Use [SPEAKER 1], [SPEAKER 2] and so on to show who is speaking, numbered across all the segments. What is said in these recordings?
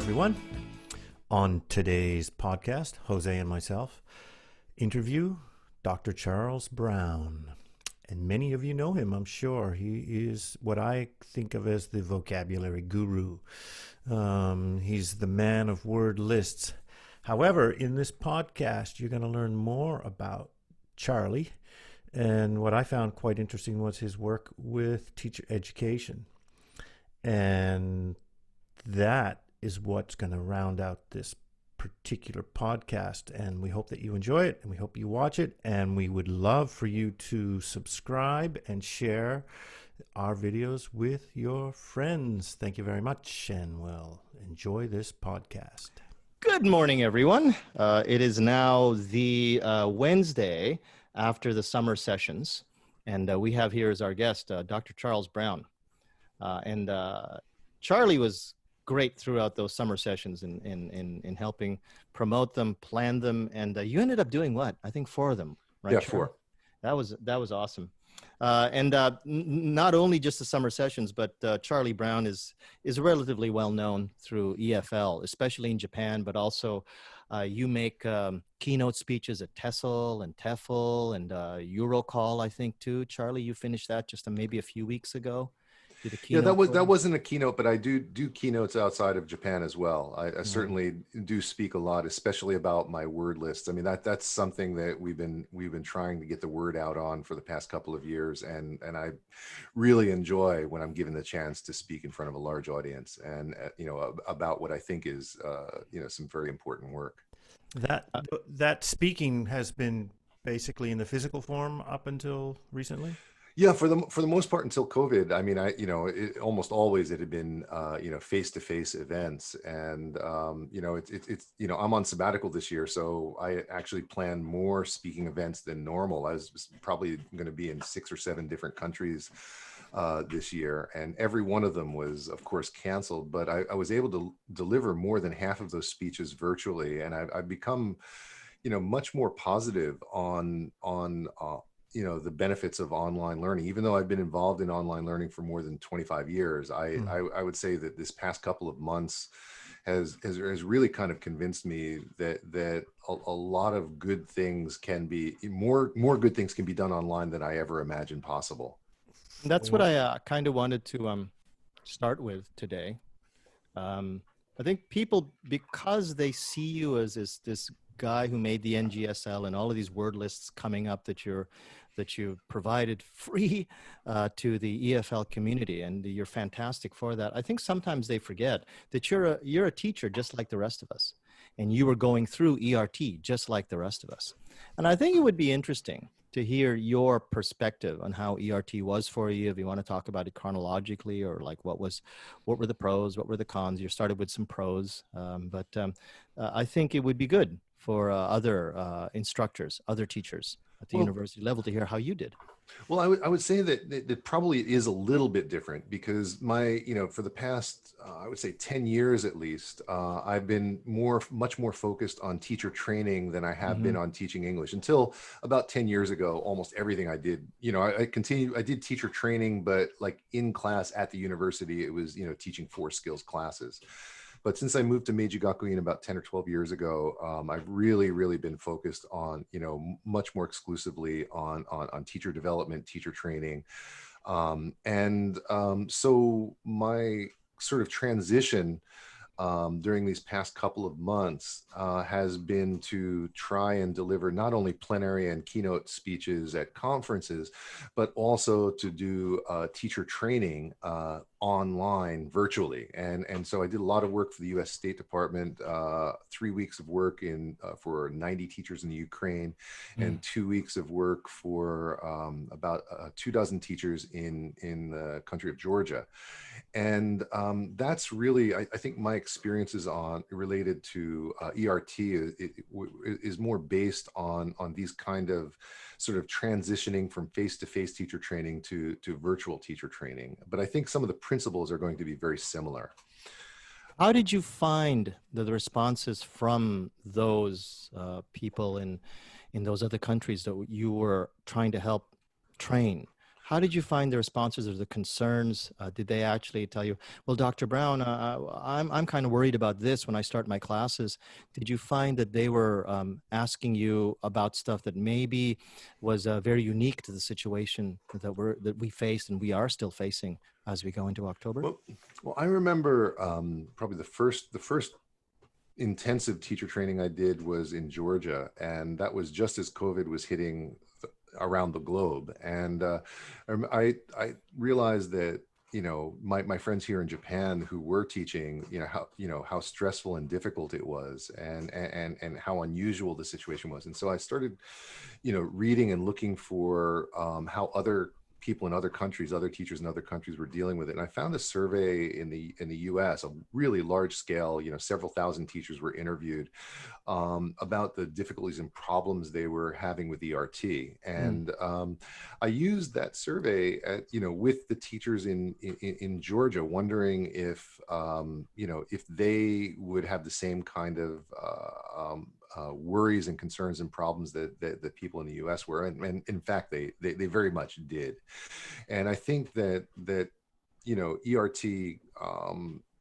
[SPEAKER 1] everyone. On today's podcast, Jose and myself interview Dr. Charles Browne. And many of you know him, I'm sure. He is what I think of as the vocabulary guru. He's the man of word lists. However, in this podcast, you're going to learn more about Charlie. And what I found quite interesting was his work with teacher education. And that is what's going to round out this particular podcast. And we hope that you enjoy it, and we hope you watch it. And we would love for you to subscribe and share our videos with your friends. Thank you very much, and we'll enjoy this podcast.
[SPEAKER 2] Good morning, everyone. It is now the Wednesday after the summer sessions, and we have here as our guest Dr. Charles Browne. Charlie was great throughout those summer sessions in helping promote them, plan them, and you ended up doing what? I think 4 of them, right?
[SPEAKER 3] Yeah,
[SPEAKER 2] Charlie?
[SPEAKER 3] 4.
[SPEAKER 2] That was awesome. Not only just the summer sessions, but Charlie Browne is relatively well known through EFL, especially in Japan, but also you make keynote speeches at TESOL and TEFL and Eurocall, I think, too. Charlie, you finished that just maybe a few weeks ago.
[SPEAKER 3] Yeah, that wasn't a keynote, but I do keynotes outside of Japan as well. I certainly do speak a lot, especially about my word lists. I mean, that's something that we've been trying to get the word out on for the past couple of years, and I really enjoy when I'm given the chance to speak in front of a large audience and about what I think is some very important work.
[SPEAKER 1] That speaking has been basically in the physical form up until recently.
[SPEAKER 3] Yeah, for the most part until COVID. I mean, almost always it had been face-to-face events, and I'm on sabbatical this year, so I actually planned more speaking events than normal. I was probably going to be in 6 or 7 different countries this year, and every one of them was, of course, canceled. But I was able to deliver more than half of those speeches virtually, and I've become, much more positive on the benefits of online learning. Even though I've been involved in online learning for more than 25 years, I would say that this past couple of months has really kind of convinced me that a lot of good things can be more good things can be done online than I ever imagined possible.
[SPEAKER 2] That's what I kind of wanted to start with today. I think people, because they see you as this guy who made the NGSL and all of these word lists coming up that you provided free to the EFL community, and you're fantastic for that. I think sometimes they forget that you're a teacher just like the rest of us, and you were going through ERT just like the rest of us. And I think it would be interesting to hear your perspective on how ERT was for you, if you want to talk about it chronologically, or like what were the pros, what were the cons. You started with some pros, but I think it would be good for other instructors, other teachers at the university level to hear how you did.
[SPEAKER 3] Well, I would say that it probably is a little bit different, because for the past, I would say 10 years at least, I've been much more focused on teacher training than I have been on teaching English. Until about 10 years ago, almost everything I did, I did teacher training, but like in class at the university, it was, teaching 4 skills classes. But since I moved to Meiji Gakuin about 10 or 12 years ago, I've really been focused on, much more exclusively on teacher development, teacher training. So my sort of transition during these past couple of months has been to try and deliver not only plenary and keynote speeches at conferences, but also to do teacher training online virtually. And so I did a lot of work for the US State Department, 3 weeks of work for 90 teachers in the Ukraine, and 2 weeks of work for about 24 teachers in the country of Georgia. And that's really, I think my experiences related to ERT is more based on these kind of sort of transitioning from face-to-face teacher training to virtual teacher training. But I think some of the principles are going to be very similar.
[SPEAKER 2] How did you find the responses from those people in those other countries that you were trying to help train? How did you find the responses or the concerns? Did they actually tell you, well, Dr. Browne, I'm kind of worried about this when I start my classes? Did you find that they were asking you about stuff that maybe was very unique to the situation that we faced and we are still facing as we go into October?
[SPEAKER 3] Well, I remember probably the first intensive teacher training I did was in Georgia, and that was just as COVID was hitting around the globe. And I realized that, you know, my friends here in Japan who were teaching, you know how stressful and difficult it was, and how unusual the situation was. And so I started, you know, reading and looking for how other people in other countries, other teachers in other countries were dealing with it. And I found a survey in the US, a really large scale, you know, several thousand teachers were interviewed about the difficulties and problems they were having with ERT. And I used that survey you know, with the teachers in Georgia, wondering if, you know, if they would have the same kind of worries and concerns and problems that people in the US were. And in fact, they very much did. And I think that, you know, ERT,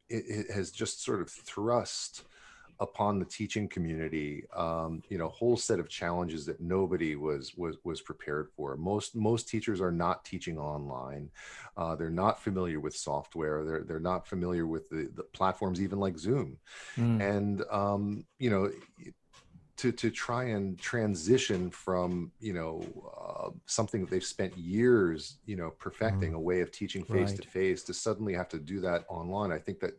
[SPEAKER 3] it has just sort of thrust upon the teaching community, you know, a whole set of challenges that nobody was prepared for. Most teachers are not teaching online. They're not familiar with software. They're not familiar with the platforms, even like Zoom. And you know, to try and transition from, you know, something that they've spent years, you know, perfecting, a way of teaching face to face, to suddenly have to do that online. I think that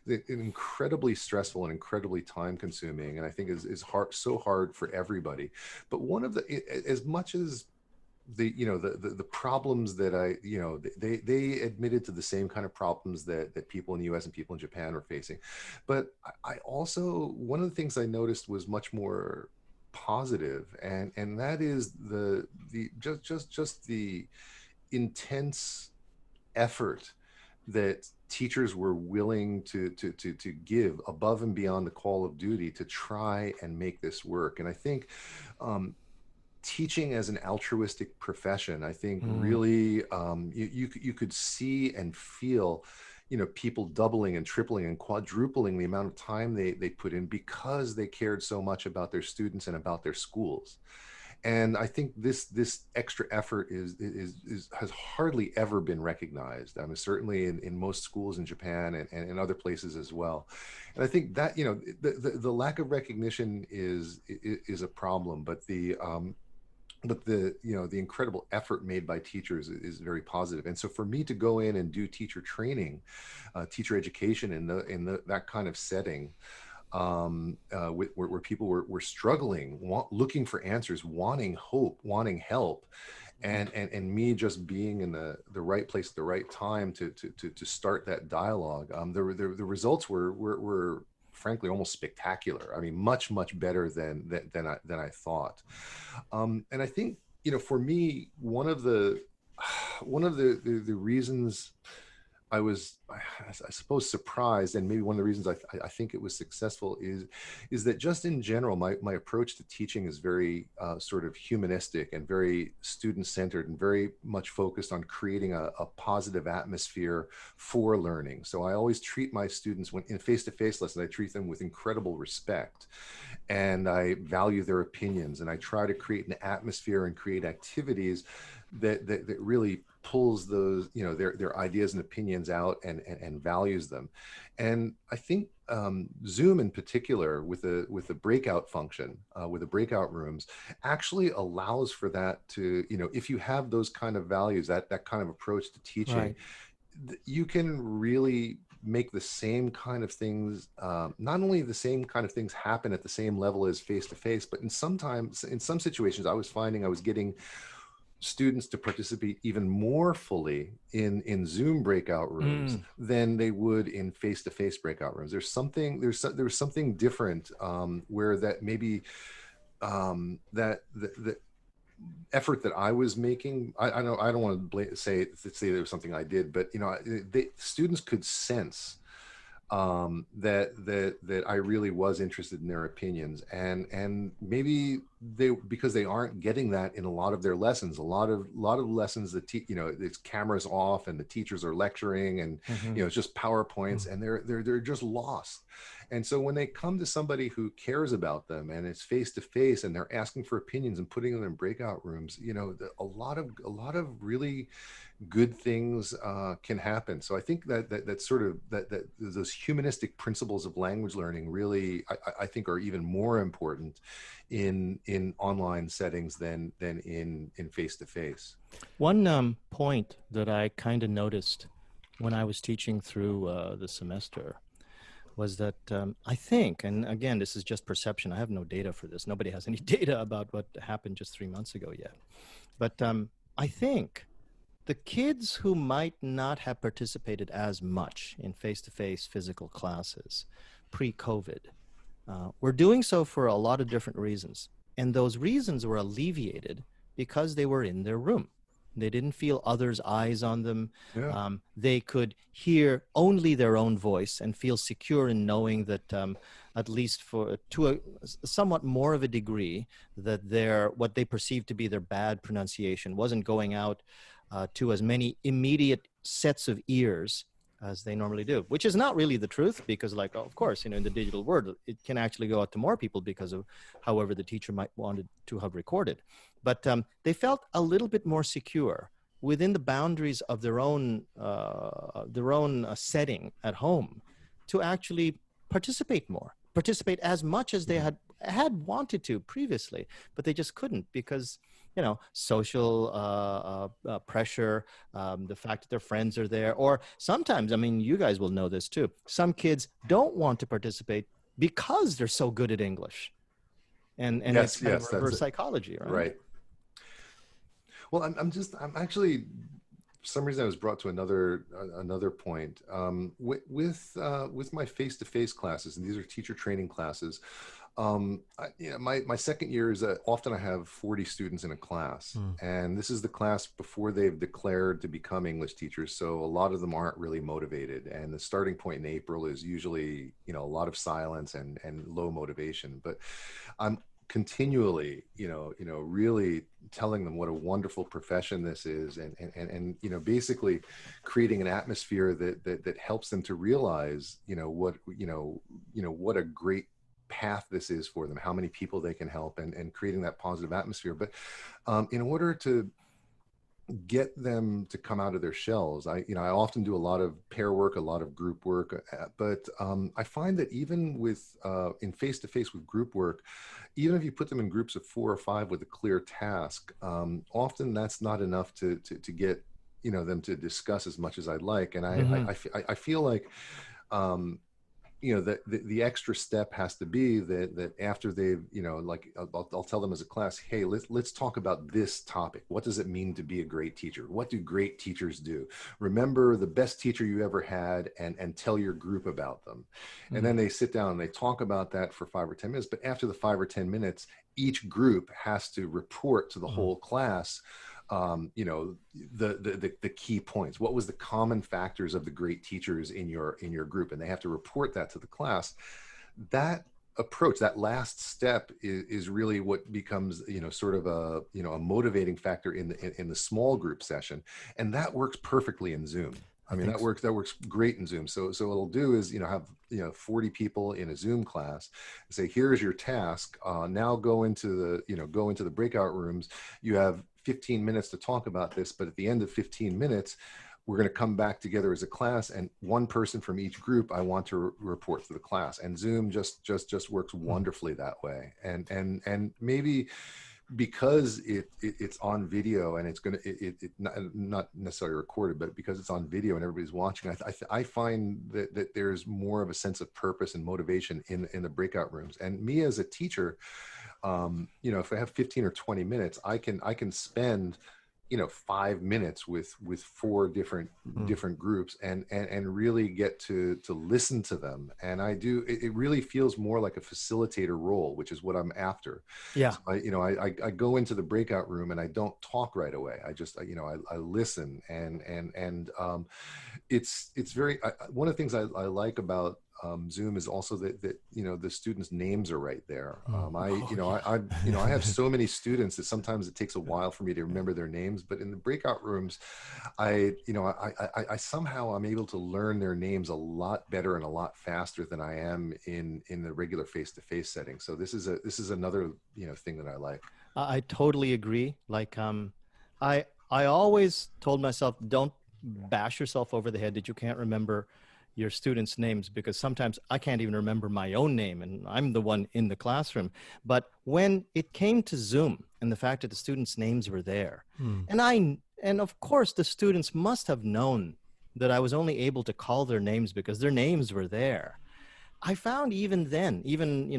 [SPEAKER 3] it's incredibly stressful and incredibly time consuming, and I think is hard, so hard for everybody. But one of the, as much as the, you know, the problems that you know, they admitted to the same kind of problems that people in the US and people in Japan were facing. But I also, one of the things I noticed was much more positive, and that is the just the intense effort that teachers were willing to give above and beyond the call of duty to try and make this work. And I think teaching as an altruistic profession, I think really, you could see and feel, you know, people doubling and tripling and quadrupling the amount of time they put in, because they cared so much about their students and about their schools. And I think this extra effort has hardly ever been recognized. I mean, certainly in most schools in Japan and in other places as well. And I think that, you know, the lack of recognition is a problem, but the you know, the incredible effort made by teachers is very positive. And so for me to go in and do teacher training, teacher education in that kind of setting, where people were struggling, looking for answers, wanting hope, wanting help, and me just being in the right place at the right time to start that dialogue. The results were frankly almost spectacular. I mean, much better than I thought. And I think, you know, for me, one of the reasons I was, I suppose, surprised, and maybe one of the reasons I think it was successful is that just in general, my approach to teaching is very sort of humanistic and very student-centered and very much focused on creating a positive atmosphere for learning. So I always treat my students, when in face-to-face lessons, I treat them with incredible respect, and I value their opinions, and I try to create an atmosphere and create activities that really pulls those, you know, their ideas and opinions out and values them. And I think Zoom in particular, with the breakout function, with the breakout rooms, actually allows for that to, you know, if you have those kind of values, that kind of approach to teaching, you can really make the same kind of things, not only the same kind of things happen at the same level as face to face, but in some situations I was finding I was getting students to participate even more fully in Zoom breakout rooms than they would in face-to-face breakout rooms. There's something different, where that maybe that the effort that I was making, I don't want to say there was something I did, but, you know, students could sense that I really was interested in their opinions, and maybe because they aren't getting that in a lot of their lessons. A lot of lessons, it's cameras off and the teachers are lecturing, and it's just PowerPoints, and they're just lost. And so when they come to somebody who cares about them and it's face to face, and they're asking for opinions and putting them in breakout rooms, a lot of really good things can happen. So I think that sort of that those humanistic principles of language learning really, I think, are even more important in online settings than in face to face.
[SPEAKER 2] One point that I kind of noticed when I was teaching through the semester was that I think, and again, this is just perception. I have no data for this. Nobody has any data about what happened just 3 months ago yet. But I think the kids who might not have participated as much in face-to-face physical classes pre-COVID were doing so for a lot of different reasons. And those reasons were alleviated because they were in their room. They didn't feel others' eyes on them.
[SPEAKER 3] Yeah.
[SPEAKER 2] They could hear only their own voice and feel secure in knowing that, at least to a somewhat more of a degree, that what they perceived to be their bad pronunciation wasn't going out to as many immediate sets of ears as they normally do, which is not really the truth, because of course, in the digital world, it can actually go out to more people because of however the teacher might wanted to have recorded. But they felt a little bit more secure within the boundaries of their own setting at home to actually participate as much as they had wanted to previously, but they just couldn't because social pressure, the fact that their friends are there, or sometimes, you guys will know this too, some kids don't want to participate because they're so good at English. And
[SPEAKER 3] Yes,
[SPEAKER 2] it's kind of reverse psychology, right?
[SPEAKER 3] Right. Well, I'm actually, for some reason I was brought to another point with my face-to-face classes, and these are teacher training classes. My second year is often I have 40 students in a class, and this is the class before they've declared to become English teachers. So a lot of them aren't really motivated, and the starting point in April is usually, a lot of silence and low motivation. But I'm continually, really telling them what a wonderful profession this is, and basically creating an atmosphere that helps them to realize, what a great path this is for them, how many people they can help, and creating that positive atmosphere. But in order to get them to come out of their shells, I often do a lot of pair work, a lot of group work, but I find that even with in face-to-face with group work, even if you put them in groups of 4 or 5 with a clear task, often that's not enough to get them to discuss as much as I'd like. And I feel like the extra step has to be that after they've, I'll tell them as a class, hey, let's talk about this topic. What does it mean to be a great teacher? What do great teachers do? Remember the best teacher you ever had, and tell your group about them. And then they sit down and they talk about that for 5 or 10 minutes. But after the 5 or 10 minutes, each group has to report to the whole class the key points. What was the common factors of the great teachers in your group? And they have to report that to the class. That approach, that last step, is really what becomes sort of a motivating factor in the small group session, and that works perfectly in Zoom. That works great in Zoom. So what it'll do is have 40 people in a Zoom class and say, here's your task. Now go into the breakout rooms. You have 15 minutes to talk about this, but at the end of 15 minutes, we're going to come back together as a class, and one person from each group I want to report to the class. And Zoom just works wonderfully that way. And maybe because it's on video, and it's going to not necessarily recorded, but because it's on video and everybody's watching, I find that there's more of a sense of purpose and motivation in the breakout rooms. And me as a teacher, if I have 15 or 20 minutes, I can spend 5 minutes with 4 different groups and really get to listen to them. And it really feels more like a facilitator role, which is what I'm after.
[SPEAKER 2] Yeah.
[SPEAKER 3] So I go into the breakout room and I don't talk right away. I just, I listen, and it's very, one of the things I like about Zoom is also that the students' names are right there. I have so many students that sometimes it takes a while for me to remember their names, but in the breakout rooms, I somehow I'm able to learn their names a lot better and a lot faster than I am in the regular face-to-face setting. So this is another thing that I like.
[SPEAKER 2] I totally agree. Like, I always told myself, don't bash yourself over the head that you can't remember your students' names, because sometimes I can't even remember my own name and I'm the one in the classroom. But when it came to Zoom and the fact that the students' names were there, and of course the students must have known that I was only able to call their names because their names were there. I found even then, even,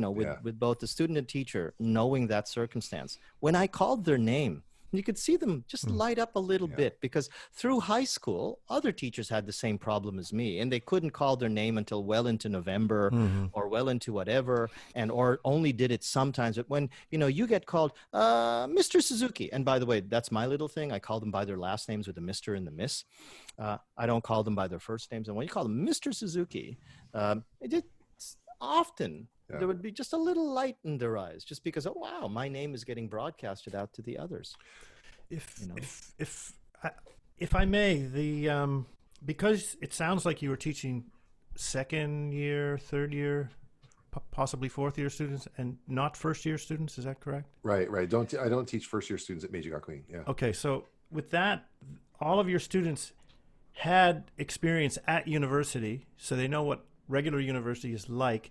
[SPEAKER 2] with both the student and teacher knowing that circumstance, when I called their name, you could see them just light up a little bit, because through high school, other teachers had the same problem as me, and they couldn't call their name until well into November or well into whatever, or only did it sometimes. But when, you get called Mr. Suzuki, and by the way, that's my little thing. I call them by their last names with the Mr. and the Miss. I don't call them by their first names. And when you call them Mr. Suzuki, often there would be just a little light in their eyes, just because, oh wow, my name is getting broadcasted out to the others.
[SPEAKER 1] If I may, because it sounds like you were teaching second year, third year, possibly fourth year students, and not first year students. Is that correct?
[SPEAKER 3] Right. I don't teach first year students at Meiji Gakuin. Yeah.
[SPEAKER 1] Okay, so with that, all of your students had experience at university, so they know what regular university is like.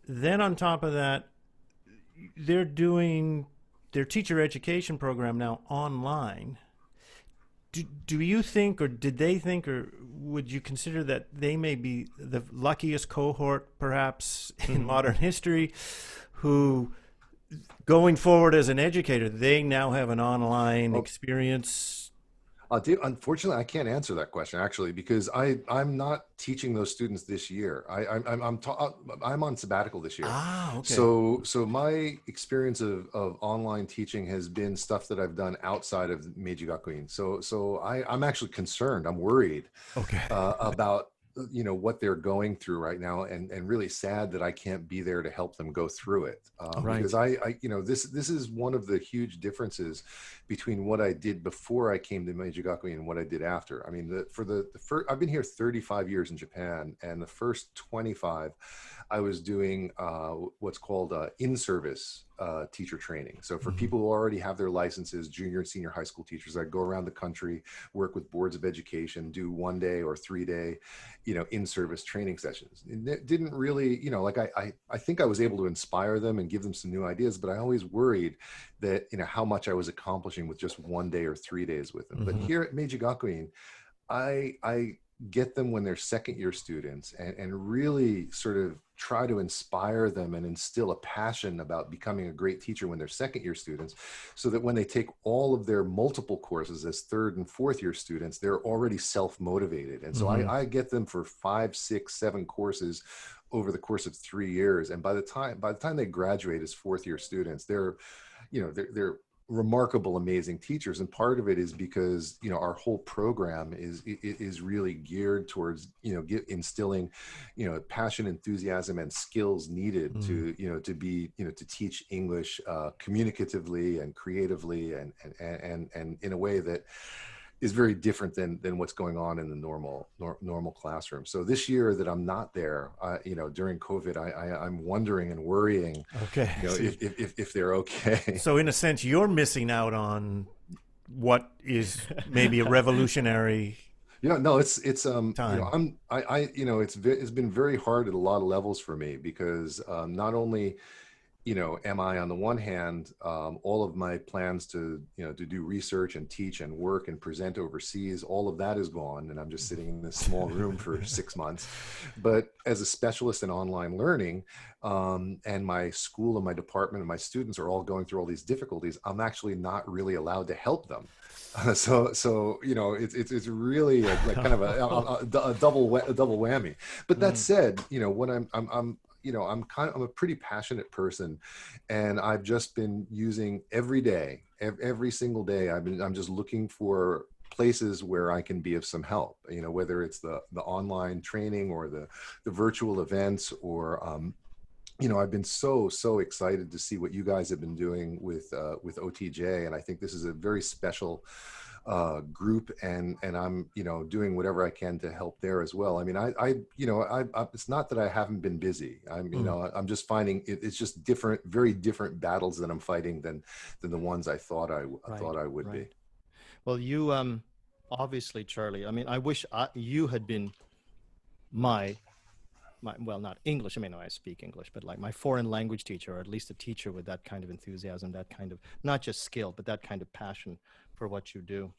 [SPEAKER 1] Then on top of that, they're doing their teacher education program now online. Do you think, or did they think, or would you consider that they may be the luckiest cohort perhaps in modern history, who going forward as an educator, they now have an online experience?
[SPEAKER 3] Dave, unfortunately, I can't answer that question actually, because I'm not teaching those students this year. I'm on sabbatical this year.
[SPEAKER 1] Ah, okay.
[SPEAKER 3] So my experience of online teaching has been stuff that I've done outside of Meiji Gakuin. So I'm actually concerned. I'm worried about what they're going through right now, and really sad that I can't be there to help them go through it. Because this is one of the huge differences between what I did before I came to Meiji Gakuin and what I did after. I mean, I've been here 35 years in Japan, and the first 25 I was doing what's called in-service teacher training. So for people who already have their licenses, junior and senior high school teachers, I'd go around the country, work with boards of education, do 1 day or 3 day, in-service training sessions. And it didn't really, I think I was able to inspire them and give them some new ideas, but I always worried that, how much I was accomplishing with just 1 day or 3 days with them. But here at Meiji Gakuin, I get them when they're second year students and really sort of try to inspire them and instill a passion about becoming a great teacher when they're second year students, so that when they take all of their multiple courses as third and fourth year students, they're already self-motivated. And so I get them for 5, 6, 7 courses over the course of 3 years. And by the time they graduate as fourth year students, they're remarkable, amazing teachers. And part of it is because, our whole program is really geared towards, instilling, passion, enthusiasm, and skills needed to be, to teach English communicatively and creatively and in a way that is very different than what's going on in the normal classroom. So this year that I'm not there, during COVID, I'm wondering and worrying, if they're okay.
[SPEAKER 1] So in a sense, you're missing out on what is maybe a revolutionary.
[SPEAKER 3] No, it's
[SPEAKER 1] time.
[SPEAKER 3] It's been very hard at a lot of levels for me, because not only am I, on the one hand, all of my plans to do research and teach and work and present overseas, all of that is gone, and I'm just sitting in this small room for 6 months. But as a specialist in online learning, and my school and my department and my students are all going through all these difficulties, I'm actually not really allowed to help them. So it's really like kind of a double whammy. But that said, when I'm a pretty passionate person, and I've just been using every day, every single day. I'm just looking for places where I can be of some help, whether it's the online training or the virtual events, or I've been so excited to see what you guys have been doing with OTJ, and I think this is a very special group, and I'm doing whatever I can to help there as well. I mean, I it's not that I haven't been busy. I'm just finding it's just different, very different battles that I'm fighting than the ones I thought I would be.
[SPEAKER 2] Well, you obviously, Charlie. I mean, I wish you had been my well, not English. I mean, I speak English, but like my foreign language teacher, or at least a teacher with that kind of enthusiasm, that kind of not just skill, but that kind of passion for what you do.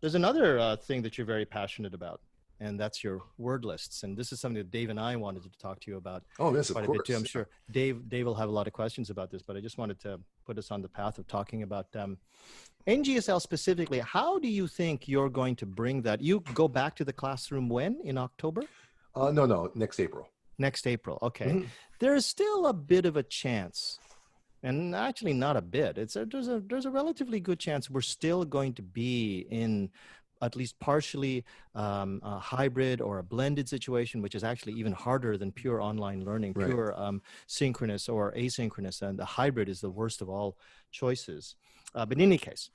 [SPEAKER 2] There's another thing that you're very passionate about, and that's your word lists. And this is something that Dave and I wanted to talk to you about.
[SPEAKER 3] Oh, yes,
[SPEAKER 2] quite
[SPEAKER 3] of
[SPEAKER 2] a
[SPEAKER 3] course.
[SPEAKER 2] bit too. I'm sure Dave will have a lot of questions about this, but I just wanted to put us on the path of talking about NGSL specifically. How do you think you're going to bring that? You go back to the classroom when? In October?
[SPEAKER 3] No, next April.
[SPEAKER 2] Next April. Okay.
[SPEAKER 3] Mm-hmm.
[SPEAKER 2] There is still a bit of a chance, and actually not a bit. There's a relatively good chance we're still going to be in at least partially a hybrid or a blended situation, which is actually even harder than pure online learning,
[SPEAKER 3] Right.
[SPEAKER 2] pure synchronous or asynchronous. And the hybrid is the worst of all choices. But in any case,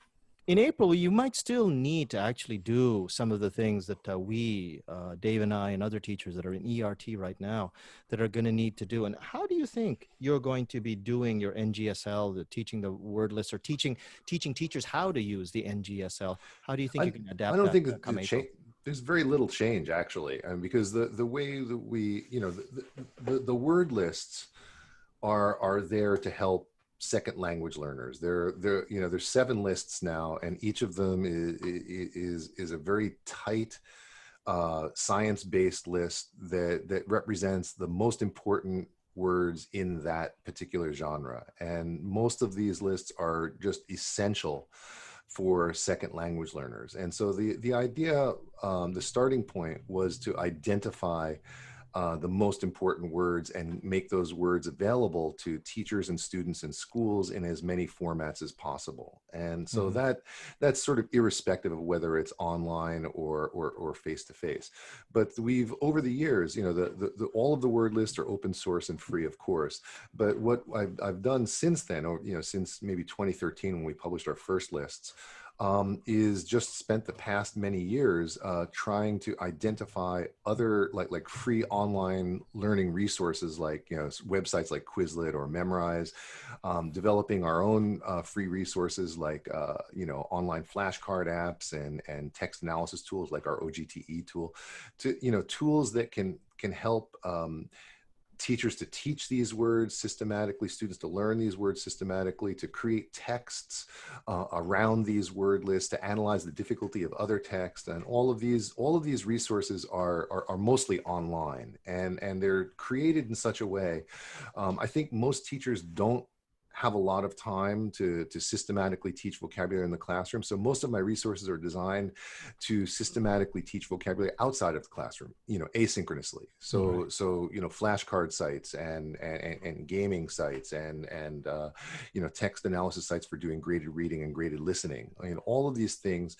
[SPEAKER 2] in April, you might still need to actually do some of the things that we, Dave and I, and other teachers that are in ERT right now, that are going to need to do. And how do you think you're going to be doing your NGSL, teaching the word list, or teaching teachers how to use the NGSL? How do you think you can adapt?
[SPEAKER 3] I don't think there's very little change, actually, because the way that we, the word lists are there to help second language learners. There's 7 lists now, and each of them is a very tight science-based list that represents the most important words in that particular genre. And most of these lists are just essential for second language learners. And so the idea, the starting point was to identify the most important words and make those words available to teachers and students in schools in as many formats as possible. And so that's sort of irrespective of whether it's online or face-to-face. But we've, over the years, all of the word lists are open source and free, of course. But what I've done since then, or since maybe 2013 when we published our first lists, is just spent the past many years trying to identify other like free online learning resources, like websites like Quizlet or Memrise, developing our own free resources like online flashcard apps and text analysis tools like our OGTE tool, to tools that can help teachers to teach these words systematically, students to learn these words systematically, to create texts around these word lists, to analyze the difficulty of other text. And all of these resources are mostly online, and they're created in such a way. I think most teachers don't have a lot of time to systematically teach vocabulary in the classroom. So most of my resources are designed to systematically teach vocabulary outside of the classroom, asynchronously. So flashcard sites and gaming sites and text analysis sites for doing graded reading and graded listening. I mean, all of these things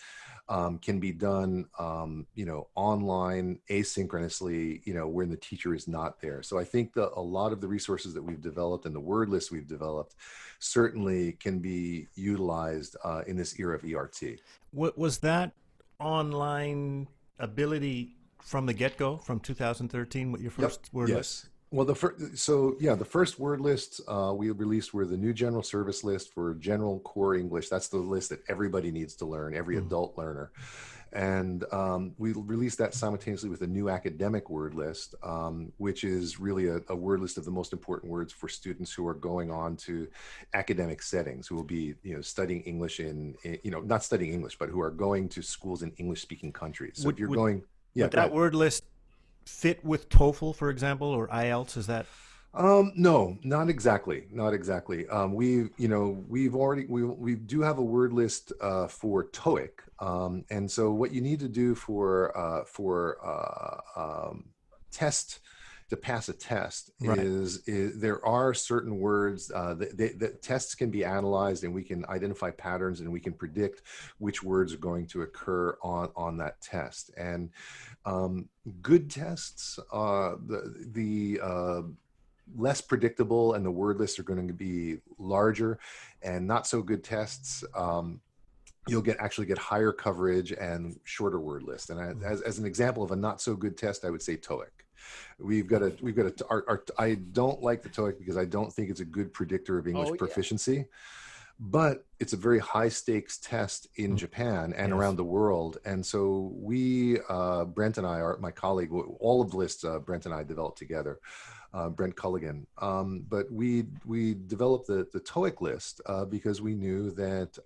[SPEAKER 3] can be done, online, asynchronously, when the teacher is not there. So I think that a lot of the resources that we've developed and the word lists we've developed certainly can be utilized in this era of ERT.
[SPEAKER 1] Was that online ability from the get-go, from 2013, what your first word list?
[SPEAKER 3] Well, the first word lists we released were the new general service list for general core English. That's the list that everybody needs to learn, every adult learner. And we released that simultaneously with a new academic word list, which is really a word list of the most important words for students who are going on to academic settings, who will be studying English in not studying English, but who are going to schools in English-speaking countries. So if you're going,
[SPEAKER 1] would that word list fit with TOEFL, for example, or IELTS? Is that?
[SPEAKER 3] No, not exactly. We do have a word list for TOEIC, and so what you need to do for test to pass a test
[SPEAKER 1] Right.
[SPEAKER 3] is there are certain words that tests can be analyzed, and we can identify patterns, and we can predict which words are going to occur on that test. And good tests, the less predictable, and the word lists are going to be larger, and not so good tests, you'll actually get higher coverage and shorter word list. And as an example of a not so good test, I would say TOEIC. I don't like the TOEIC because I don't think it's a good predictor of English proficiency, but it's a very high stakes test in Japan and around the world. And so Brent and I, my colleague, all of the lists Brent and I developed together, Brent Culligan. But we developed the TOEIC list because we knew that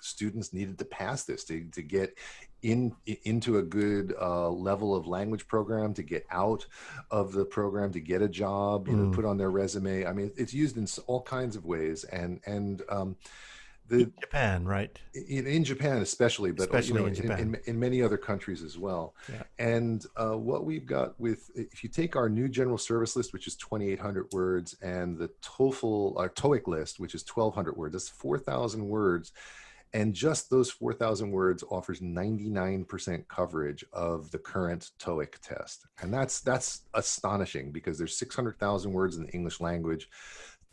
[SPEAKER 3] students needed to pass this to get into a good level of language program, to get out of the program, to get a job, to put on their resume. I mean, it's used in all kinds of ways, and
[SPEAKER 1] Japan, right?
[SPEAKER 3] In Japan especially, but
[SPEAKER 1] especially in Japan.
[SPEAKER 3] In many other countries as well.
[SPEAKER 1] Yeah.
[SPEAKER 3] And what we've got if you take our new general service list, which is 2,800 words, and the TOEIC list, which is 1,200 words, that's 4,000 words. And just those 4,000 words offers 99% coverage of the current TOEIC test. And that's astonishing, because there's 600,000 words in the English language,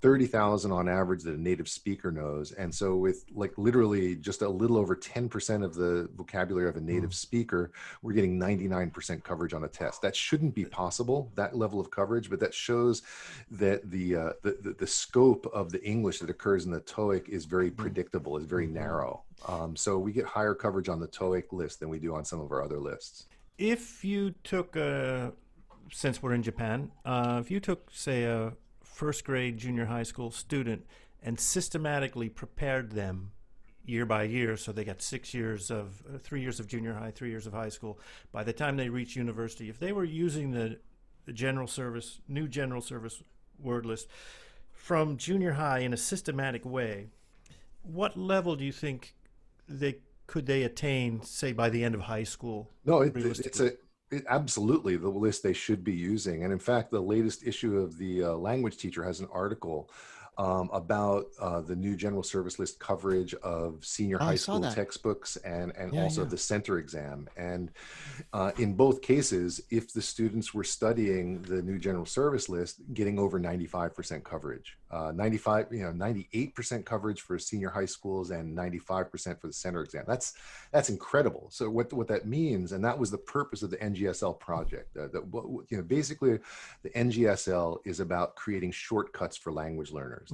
[SPEAKER 3] 30,000 on average that a native speaker knows. And so with literally just a little over 10% of the vocabulary of a native speaker, we're getting 99% coverage on a test. That shouldn't be possible, that level of coverage, but that shows that the scope of the English that occurs in the TOEIC is very predictable, is very narrow. So we get higher coverage on the TOEIC list than we do on some of our other lists.
[SPEAKER 1] If you took since we're in Japan, if you took, say, a first grade junior high school student and systematically prepared them year by year, so they got 3 years of junior high, 3 years of high school, by the time they reach university, if they were using the new general service word list from junior high in a systematic way, what level do you think could they attain, say, by the end of high school?
[SPEAKER 3] No, absolutely the list they should be using. And in fact, the latest issue of the Language Teacher has an article about the new general service list coverage of senior high school textbooks and also the center exam. And in both cases, if the students were studying the new general service list, getting over 95% coverage, 98% coverage for senior high schools and 95% for the center exam. That's incredible. So what that means, and that was the purpose of the NGSL project. Basically, the NGSL is about creating shortcuts for language learners.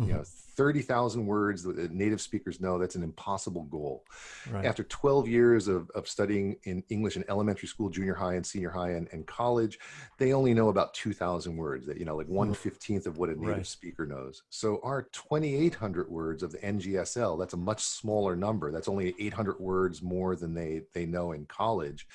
[SPEAKER 3] 30,000 words that native speakers know, that's an impossible goal. Right. After 12 years of studying in English in elementary school, junior high and senior high and college, they only know about 2,000 words, that, like 1/15 of what a native speaker knows. So our 2,800 words of the NGSL, that's a much smaller number. That's only 800 words more than they know in college,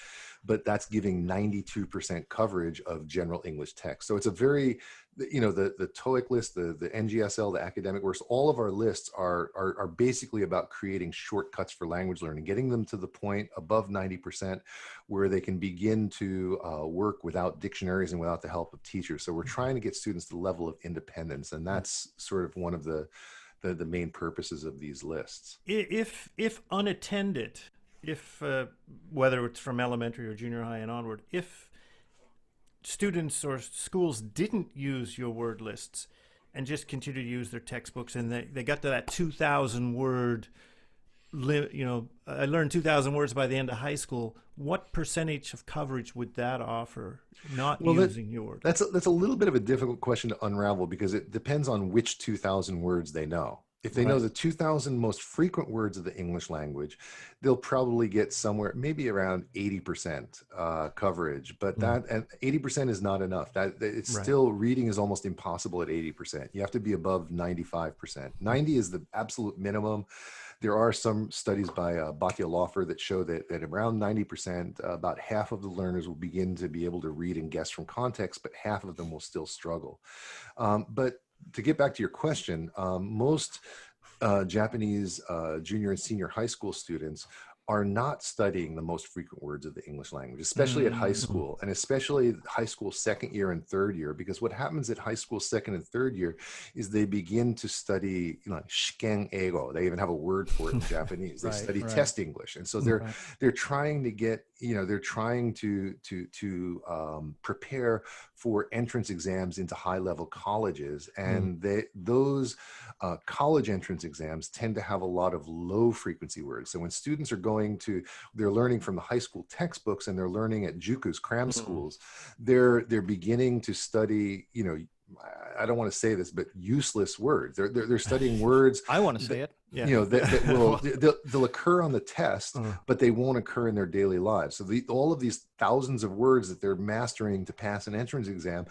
[SPEAKER 3] but that's giving 92% coverage of general English text. So it's a very, the TOEIC list, the NGSL, the academic works, all of our lists are basically about creating shortcuts for language learning, getting them to the point above 90% where they can begin to work without dictionaries and without the help of teachers. So we're trying to get students to the level of independence, and that's sort of one of the main purposes of these lists.
[SPEAKER 1] If unattended, whether it's from elementary or junior high and onward, if students or schools didn't use your word lists and just continue to use their textbooks, and they got to that 2,000 word, I learned 2,000 words by the end of high school, what percentage of coverage would that offer, using your word?
[SPEAKER 3] That's a little bit of a difficult question to unravel, because it depends on which 2,000 words they know. If they know the 2,000 most frequent words of the English language, they'll probably get somewhere, maybe around 80% coverage. But that, and 80% is not enough. Still, reading is almost impossible at 80%. You have to be above 95%. 90 is the absolute minimum. There are some studies by Bhatia Laufer that show that around 90%, about half of the learners will begin to be able to read and guess from context, but half of them will still struggle. But to get back to your question, most Japanese junior and senior high school students are not studying the most frequent words of the English language, especially at high school, and especially high school second year and third year, because what happens at high school second and third year is they begin to study, shiken eigo. They even have a word for it in Japanese. They study test English, and so they're trying to get, they're trying to prepare for entrance exams into high-level colleges, and those college entrance exams tend to have a lot of low-frequency words. So when students are they're learning from the high school textbooks and they're learning at JUCOs, cram schools, they're beginning to study, I don't want to say this, but useless words. They're studying words.
[SPEAKER 2] I want to say it.
[SPEAKER 1] Yeah.
[SPEAKER 3] That will they'll occur on the test, but they won't occur in their daily lives. So all of these thousands of words that they're mastering to pass an entrance exam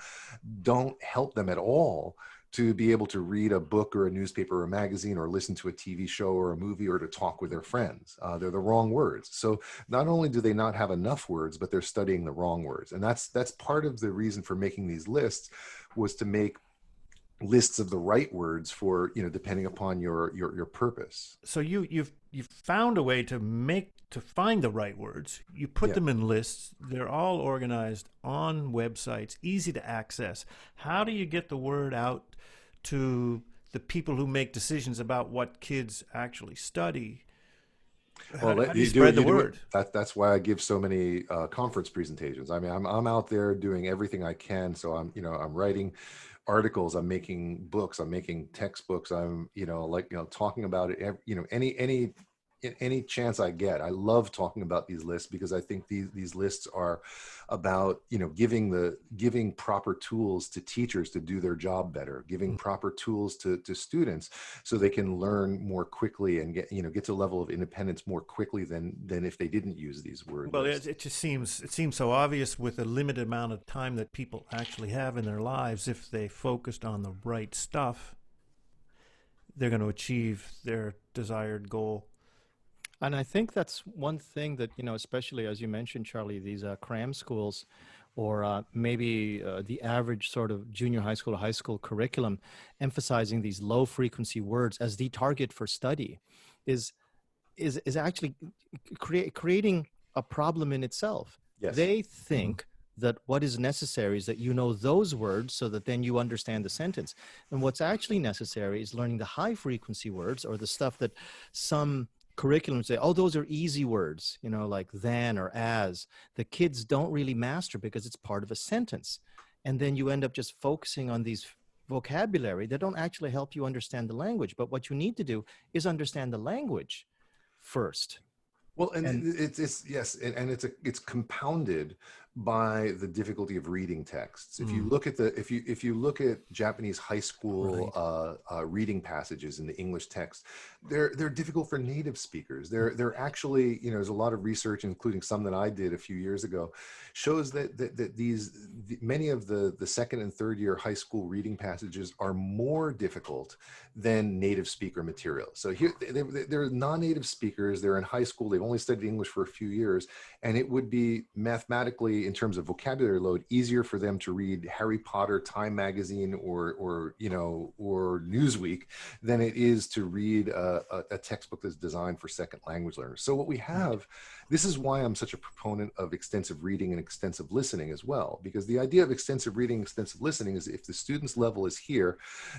[SPEAKER 3] don't help them at all to be able to read a book or a newspaper or a magazine or listen to a TV show or a movie or to talk with their friends. They're the wrong words. So not only do they not have enough words, but they're studying the wrong words. And that's part of the reason for making these lists, was to make lists of the right words for, depending upon your purpose.
[SPEAKER 1] So you've found a way to find the right words. You put them in lists. They're all organized on websites, easy to access. How do you get the word out to the people who make decisions about what kids actually study? How do you spread the word?
[SPEAKER 3] That's why I give so many conference presentations. I mean, I'm out there doing everything I can. So I'm writing articles, I'm making books, I'm making textbooks, I'm talking about it. Any chance I get. I love talking about these lists, because I think these lists are about, giving proper tools to teachers to do their job better, giving proper tools to students so they can learn more quickly and get to a level of independence more quickly than if they didn't use these words.
[SPEAKER 1] Well, it just seems so obvious with the limited amount of time that people actually have in their lives. If they focused on the right stuff, they're going to achieve their desired goal.
[SPEAKER 2] And I think that's one thing that, especially as you mentioned, Charlie, these cram schools, or maybe the average sort of junior high school or high school curriculum, emphasizing these low frequency words as the target for study, is actually creating a problem in itself.
[SPEAKER 3] Yes.
[SPEAKER 2] They think that what is necessary is that those words so that then you understand the sentence. And what's actually necessary is learning the high frequency words, or the stuff that some curriculum say, oh, those are easy words, like than or as. The kids don't really master because it's part of a sentence. And then you end up just focusing on these vocabulary that don't actually help you understand the language. But what you need to do is understand the language first.
[SPEAKER 3] Well, and it's compounded by the difficulty of reading texts. If you look at if you look at Japanese high school reading passages in the English text, they're difficult for native speakers. They're actually, there's a lot of research, including some that I did a few years ago, shows that many of the second and third year high school reading passages are more difficult than native speaker material. So here they're non-native speakers. They're in high school. They've only studied English for a few years, and it would be mathematically, in terms of vocabulary load, easier for them to read Harry Potter, Time Magazine, or Newsweek than it is to read a textbook that's designed for second language learners. So what we have, this is why I'm such a proponent of extensive reading and extensive listening as well, because the idea of extensive reading, extensive listening is if the student's level is here,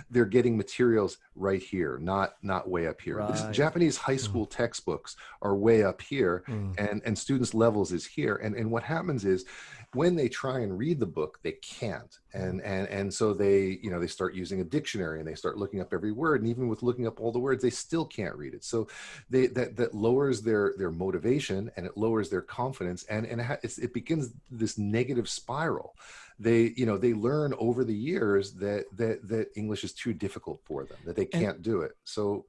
[SPEAKER 3] they're getting materials right here, not way up here.
[SPEAKER 2] Right.
[SPEAKER 3] Japanese high school textbooks are way up here, and students' levels is here. And what happens is, when they try and read the book, they can't. And so they start using a dictionary, and they start looking up every word. And even with looking up all the words, they still can't read it. So that lowers their motivation, and it lowers their confidence, and it begins this negative spiral. They learn over the years that English is too difficult for them, that they can't do it. So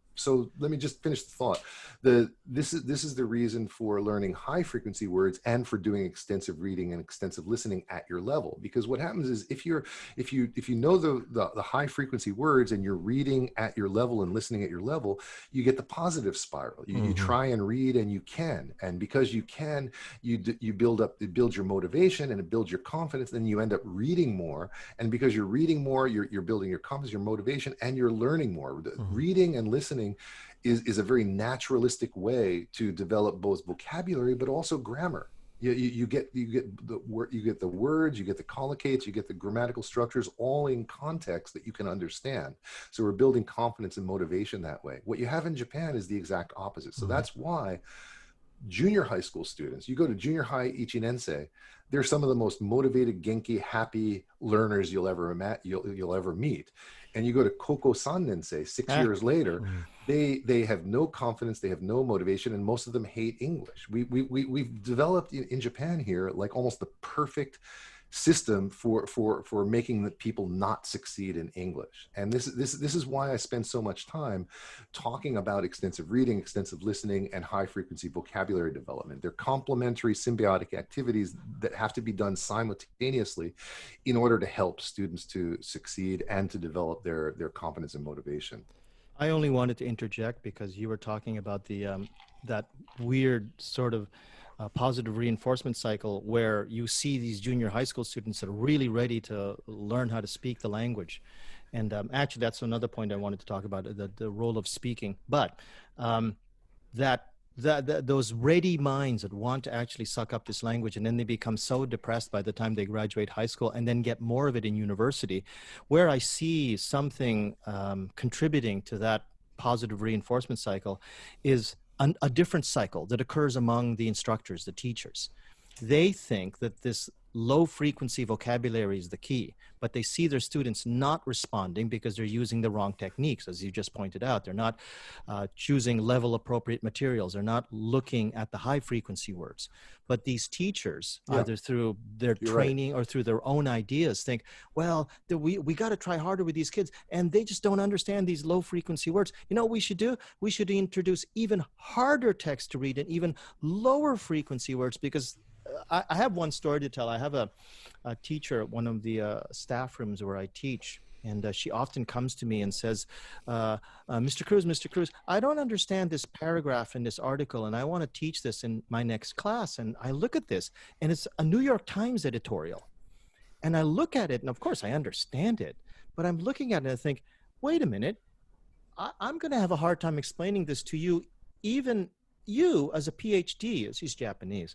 [SPEAKER 3] let me just finish the thought. This is the reason for learning high frequency words and for doing extensive reading and extensive listening at your level. Because what happens is, if you know the high frequency words and you're reading at your level and listening at your level, you get the positive spiral. You try and read, and you can, and because you can, you build your motivation, and it builds your confidence. Then you end up reading more, and because you're reading more, you're building your confidence, your motivation, and you're learning more. Reading and listening learning is a very naturalistic way to develop both vocabulary, but also grammar. You get the words, you get the collocates, you get the grammatical structures all in context that you can understand. So we're building confidence and motivation that way. What you have in Japan is the exact opposite. So that's why junior high school students, you go to junior high Ichinensei, they're some of the most motivated, genki, happy learners you'll ever meet. And you go to Koko Sannensei 6 years later, they have no confidence, they have no motivation, and most of them hate English. We've developed in Japan here like almost the perfect system for making the people not succeed in English. And this is why I spend so much time talking about extensive reading, extensive listening, and high frequency vocabulary development. They're complementary symbiotic activities that have to be done simultaneously in order to help students to succeed and to develop their confidence and motivation.
[SPEAKER 2] I only wanted to interject because you were talking about the that weird sort of positive reinforcement cycle where you see these junior high school students that are really ready to learn how to speak the language. And actually, that's another point I wanted to talk about, the role of speaking. But those ready minds that want to actually suck up this language, and then they become so depressed by the time they graduate high school and then get more of it in university, where I see something contributing to that positive reinforcement cycle is a different cycle that occurs among the instructors, the teachers. They think that this low frequency vocabulary is the key, but they see their students not responding because they're using the wrong techniques, as you just pointed out. They're not choosing level appropriate materials. They're not looking at the high frequency words. But these teachers, either through their training or through their own ideas, think, well, we got to try harder with these kids, and they just don't understand these low frequency words. You know what we should do? We should introduce even harder text to read and even lower frequency words, because I have one story to tell. I have a teacher at one of the staff rooms where I teach, and she often comes to me and says, Mr. Cruz, I don't understand this paragraph in this article, and I want to teach this in my next class. And I look at this, and it's a New York Times editorial. And I look at it, and of course I understand it, but I'm looking at it and I think, wait a minute, I'm going to have a hard time explaining this to you, even you as a PhD, as he's Japanese.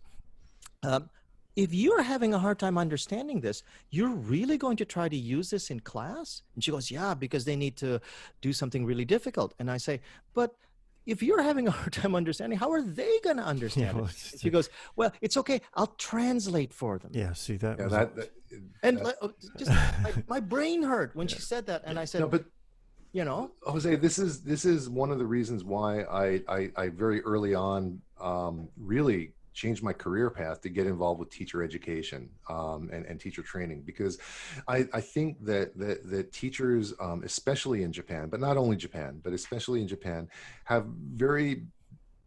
[SPEAKER 2] If you're having a hard time understanding this, you're really going to try to use this in class? And she goes, yeah, because they need to do something really difficult. And I say, but if you're having a hard time understanding, how are they going to understand it? And she goes, well, it's okay. I'll translate for them.
[SPEAKER 1] Yeah, see that.
[SPEAKER 2] My brain hurt when she said that. And I said, no, but you know,
[SPEAKER 3] Jose, this is one of the reasons why I very early on really changed my career path to get involved with teacher education and teacher training, because I think that teachers, especially in Japan, but not only Japan, but especially in Japan, have very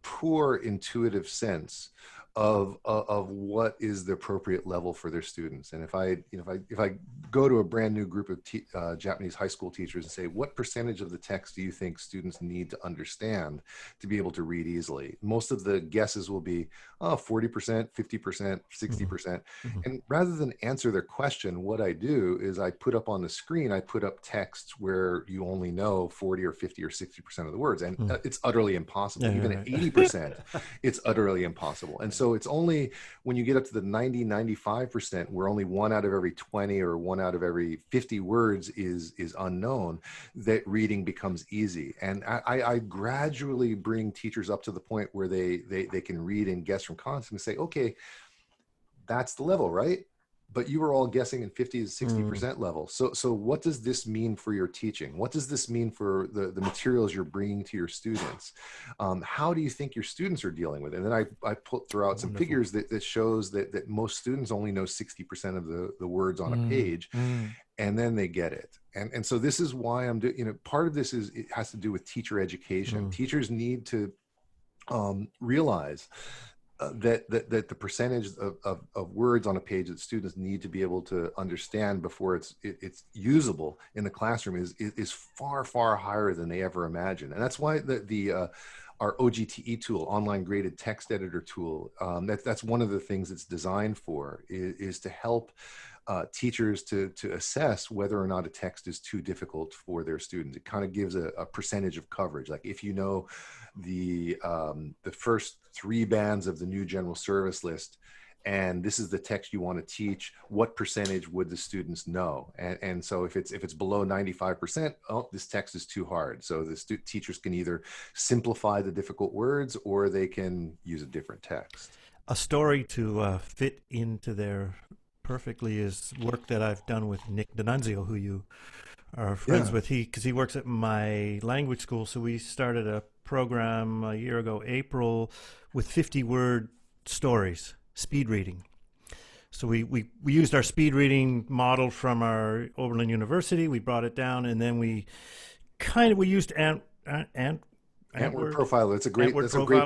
[SPEAKER 3] poor intuitive sense of what is the appropriate level for their students. And if I go to a brand new group of Japanese high school teachers and say, what percentage of the text do you think students need to understand to be able to read easily? Most of the guesses will be 40%, 50%, 60%. And rather than answer their question, what I do is I put up on the screen, I put up text where you only know 40 or 50 or 60% of the words. And it's utterly impossible. Even at 80%, it's utterly impossible. And so it's only when you get up to the 90, 95%, where only 1 out of every 20 or 1 out of every 50 words is unknown, that reading becomes easy. And I gradually bring teachers up to the point where they can read and guess from concepts and say, okay, that's the level, right? But you were all guessing in 50 to 60% level. So what does this mean for your teaching? What does this mean for the materials you're bringing to your students? How do you think your students are dealing with it? And then I throw out some figures that shows that most students only know 60% of the words on a page, and then they get it. And so this is why I'm doing, part of this it has to do with teacher education. Teachers need to realize that the percentage of words on a page that students need to be able to understand before it's usable in the classroom is far higher than they ever imagined. And that's why our OGTE tool, online graded text editor tool, that's one of the things it's designed for, is to help teachers to assess whether or not a text is too difficult for their students. It kind of gives a percentage of coverage. Like if you know the first 3 bands of the new general service list, and this is the text you want to teach, what percentage would the students know? And so if it's below 95%, oh, this text is too hard. So the teachers can either simplify the difficult words or they can use a different text.
[SPEAKER 1] A story to fit into there perfectly is work that I've done with Nick D'Annunzio, who you are friends with. Because he works at my language school. So we started a program a year ago, April, with 50-word stories. Speed reading. So we used our speed reading model from our Oberlin University. We brought it down, and then we used Antwerp
[SPEAKER 3] Profiler. That's a great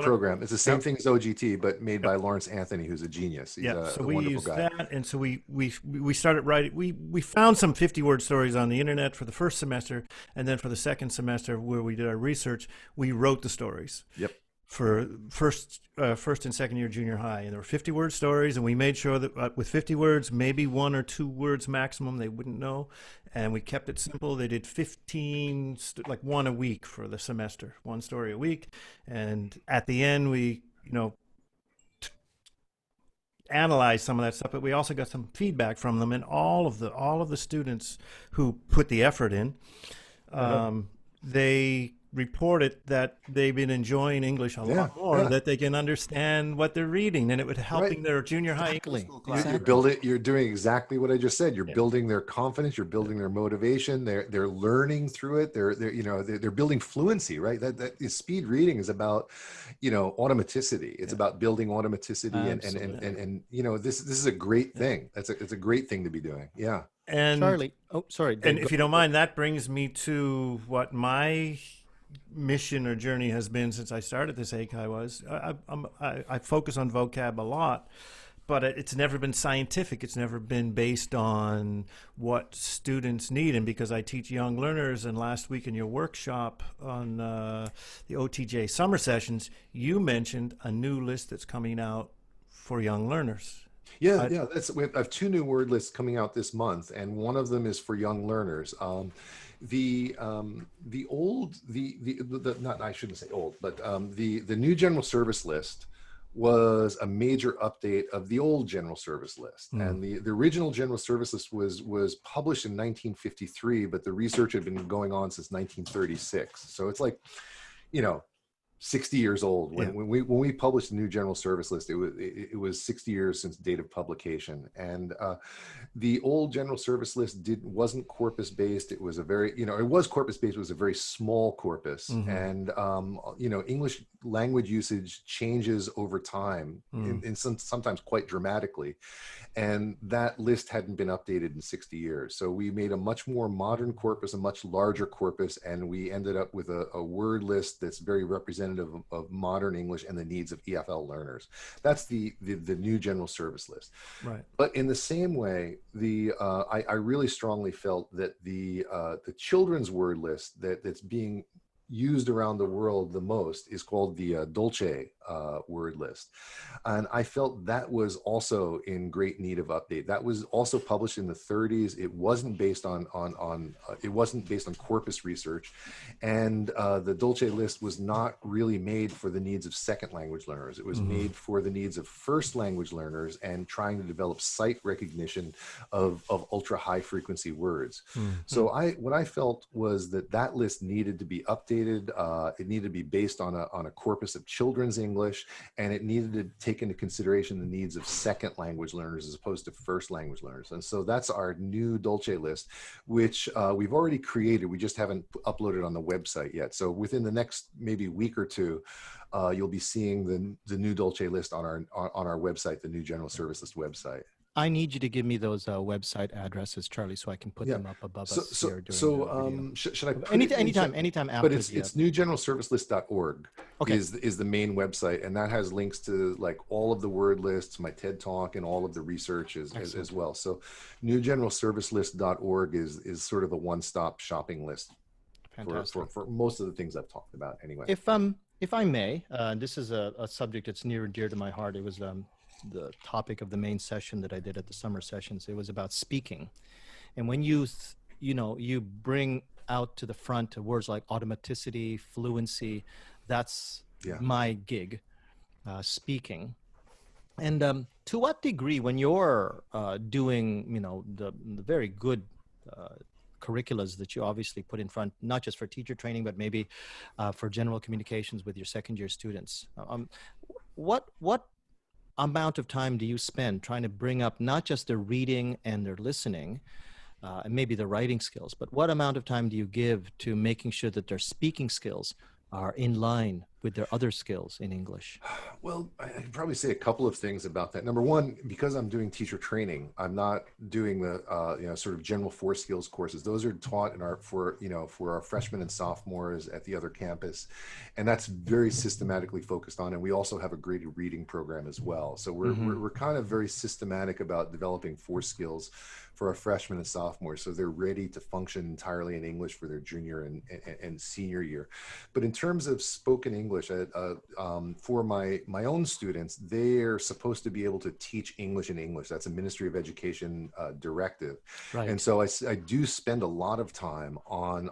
[SPEAKER 3] program. It's the same thing as OGT, but made by Lawrence Anthony, who's a genius. He's
[SPEAKER 1] so
[SPEAKER 3] a
[SPEAKER 1] we
[SPEAKER 3] wonderful
[SPEAKER 1] used
[SPEAKER 3] guy.
[SPEAKER 1] that, and so we started writing. We found some 50-word stories on the internet for the first semester, and then for the second semester, where we did our research, we wrote the stories.
[SPEAKER 3] Yep.
[SPEAKER 1] For first and second year junior high, and there were 50-word stories, and we made sure that with 50 words, maybe 1 or 2 words maximum, they wouldn't know, and we kept it simple. They did 15, like 1 a week for the semester, 1 story a week, and at the end we analyzed some of that stuff, but we also got some feedback from them, and all of the students who put the effort in, they reported that they've been enjoying English a lot more, that they can understand what they're reading, and it would helping their junior high English school class.
[SPEAKER 3] You're doing exactly what I just said. You're building their confidence. You're building their motivation. They're learning through it. They're building fluency, right? That speed reading is about, automaticity. It's about building automaticity, and this is a great thing. It's a great thing to be doing. Yeah.
[SPEAKER 1] And
[SPEAKER 2] Charlie, sorry.
[SPEAKER 1] And if you don't mind, that brings me to what my mission or journey has been since I started this ACI was. I focus on vocab a lot, but it's never been scientific. It's never been based on what students need. And because I teach young learners, and last week in your workshop on the OTJ summer sessions, you mentioned a new list that's coming out for young learners.
[SPEAKER 3] We have 2 new word lists coming out this month, and one of them is for young learners. The new general service list was a major update of the old general service list. And the original general service list was published in 1953, but the research had been going on since 1936. So it's like, 60 years old. When we published the new general service list, it was 60 years since date of publication. And the old general service list wasn't corpus based. It was a very, it was corpus based. It was a very small corpus. And English language usage changes over time, and sometimes quite dramatically. And that list hadn't been updated in 60 years. So we made a much more modern corpus, a much larger corpus, and we ended up with a word list that's very representative of modern English and the needs of EFL learners. That's the new general service list.
[SPEAKER 1] Right.
[SPEAKER 3] But in the same way, I really strongly felt that the children's word list that's being used around the world the most is called the Dolce word list, and I felt that was also in great need of update. That was also published in the 30s. It wasn't based on corpus research, and the Dolce list was not really made for the needs of second language learners. It was made for the needs of first language learners and trying to develop sight recognition of ultra high frequency words. So what I felt was that list needed to be updated. It needed to be based on a corpus of children's English, and it needed to take into consideration the needs of second language learners as opposed to first language learners. And so that's our new Dolce list, which we've already created. We just haven't uploaded on the website yet. So within the next maybe week or two, you'll be seeing the new Dolce list on our website, the new General Service List website.
[SPEAKER 2] I need you to give me those website addresses, Charlie, so I can put them up above us here during the video.
[SPEAKER 3] Should I put
[SPEAKER 2] anytime after?
[SPEAKER 3] But it's newgeneralservicelist.org is the main website, and that has links to like all of the word lists, my TED Talk, and all of the research as well. So newgeneralservicelist.org is sort of a one-stop shopping list for most of the things I've talked about anyway.
[SPEAKER 2] If I may, this is a subject that's near and dear to my heart. It was the topic of the main session that I did at the summer sessions. It was about speaking. And when you, you bring out to the front words like automaticity, fluency, that's
[SPEAKER 3] Yeah.
[SPEAKER 2] my gig, speaking. And to what degree, when you're doing, the very good curriculums that you obviously put in front, not just for teacher training, but maybe for general communications with your second year students, what amount of time do you spend trying to bring up not just their reading and their listening, and maybe the writing skills, but what amount of time do you give to making sure that their speaking skills are in line with their other skills in English?
[SPEAKER 3] Well, I can probably say a couple of things about that. Number one, because I'm doing teacher training, I'm not doing the sort of general 4 skills courses. Those are taught in for our freshmen and sophomores at the other campus, and that's very systematically focused on. And we also have a graded reading program as well. So we're kind of very systematic about developing 4 skills for our freshmen and sophomores, so they're ready to function entirely in English for their junior and senior year. But in terms of spoken English, for my own students, they're supposed to be able to teach English in English. That's a Ministry of Education directive,
[SPEAKER 2] Right.
[SPEAKER 3] And so I do spend a lot of time on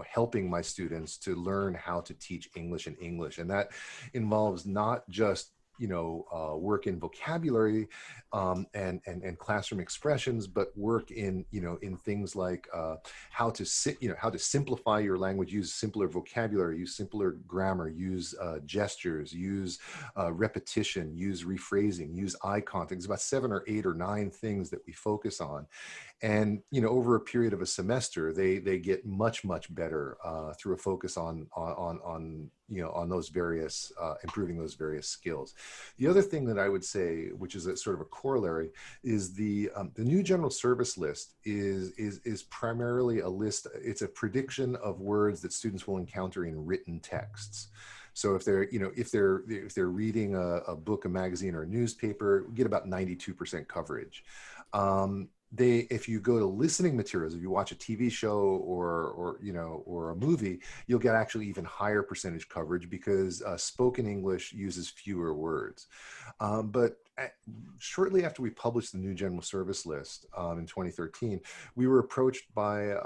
[SPEAKER 3] helping my students to learn how to teach English in English, and that involves not just work in vocabulary and classroom expressions, but work in things like how to simplify your language, use simpler vocabulary, use simpler grammar, use gestures, use repetition, use rephrasing, use eye contact. There's about 7 or 8 or 9 things that we focus on. And over a period of a semester, they get much better through a focus on those various improving those various skills. The other thing that I would say, which is a sort of a corollary, is the new general service list is primarily a list. It's a prediction of words that students will encounter in written texts. So if they're reading a book, a magazine, or a newspaper, we get about 92% coverage. If you go to listening materials, if you watch a TV show or a movie, you'll get actually even higher percentage coverage because spoken English uses fewer words. But shortly after we published the new general service list in 2013, we were approached by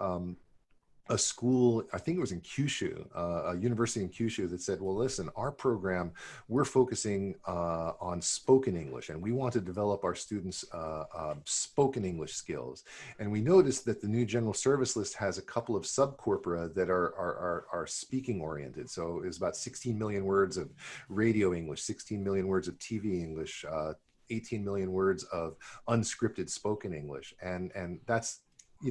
[SPEAKER 3] a school, I think it was in Kyushu, a university in Kyushu, that said, well, listen, our program, we're focusing on spoken English, and we want to develop our students' spoken English skills. And we noticed that the new general service list has a couple of subcorpora that are speaking oriented. So it's about 16 million words of radio English, 16 million words of TV English, 18 million words of unscripted spoken English. And that's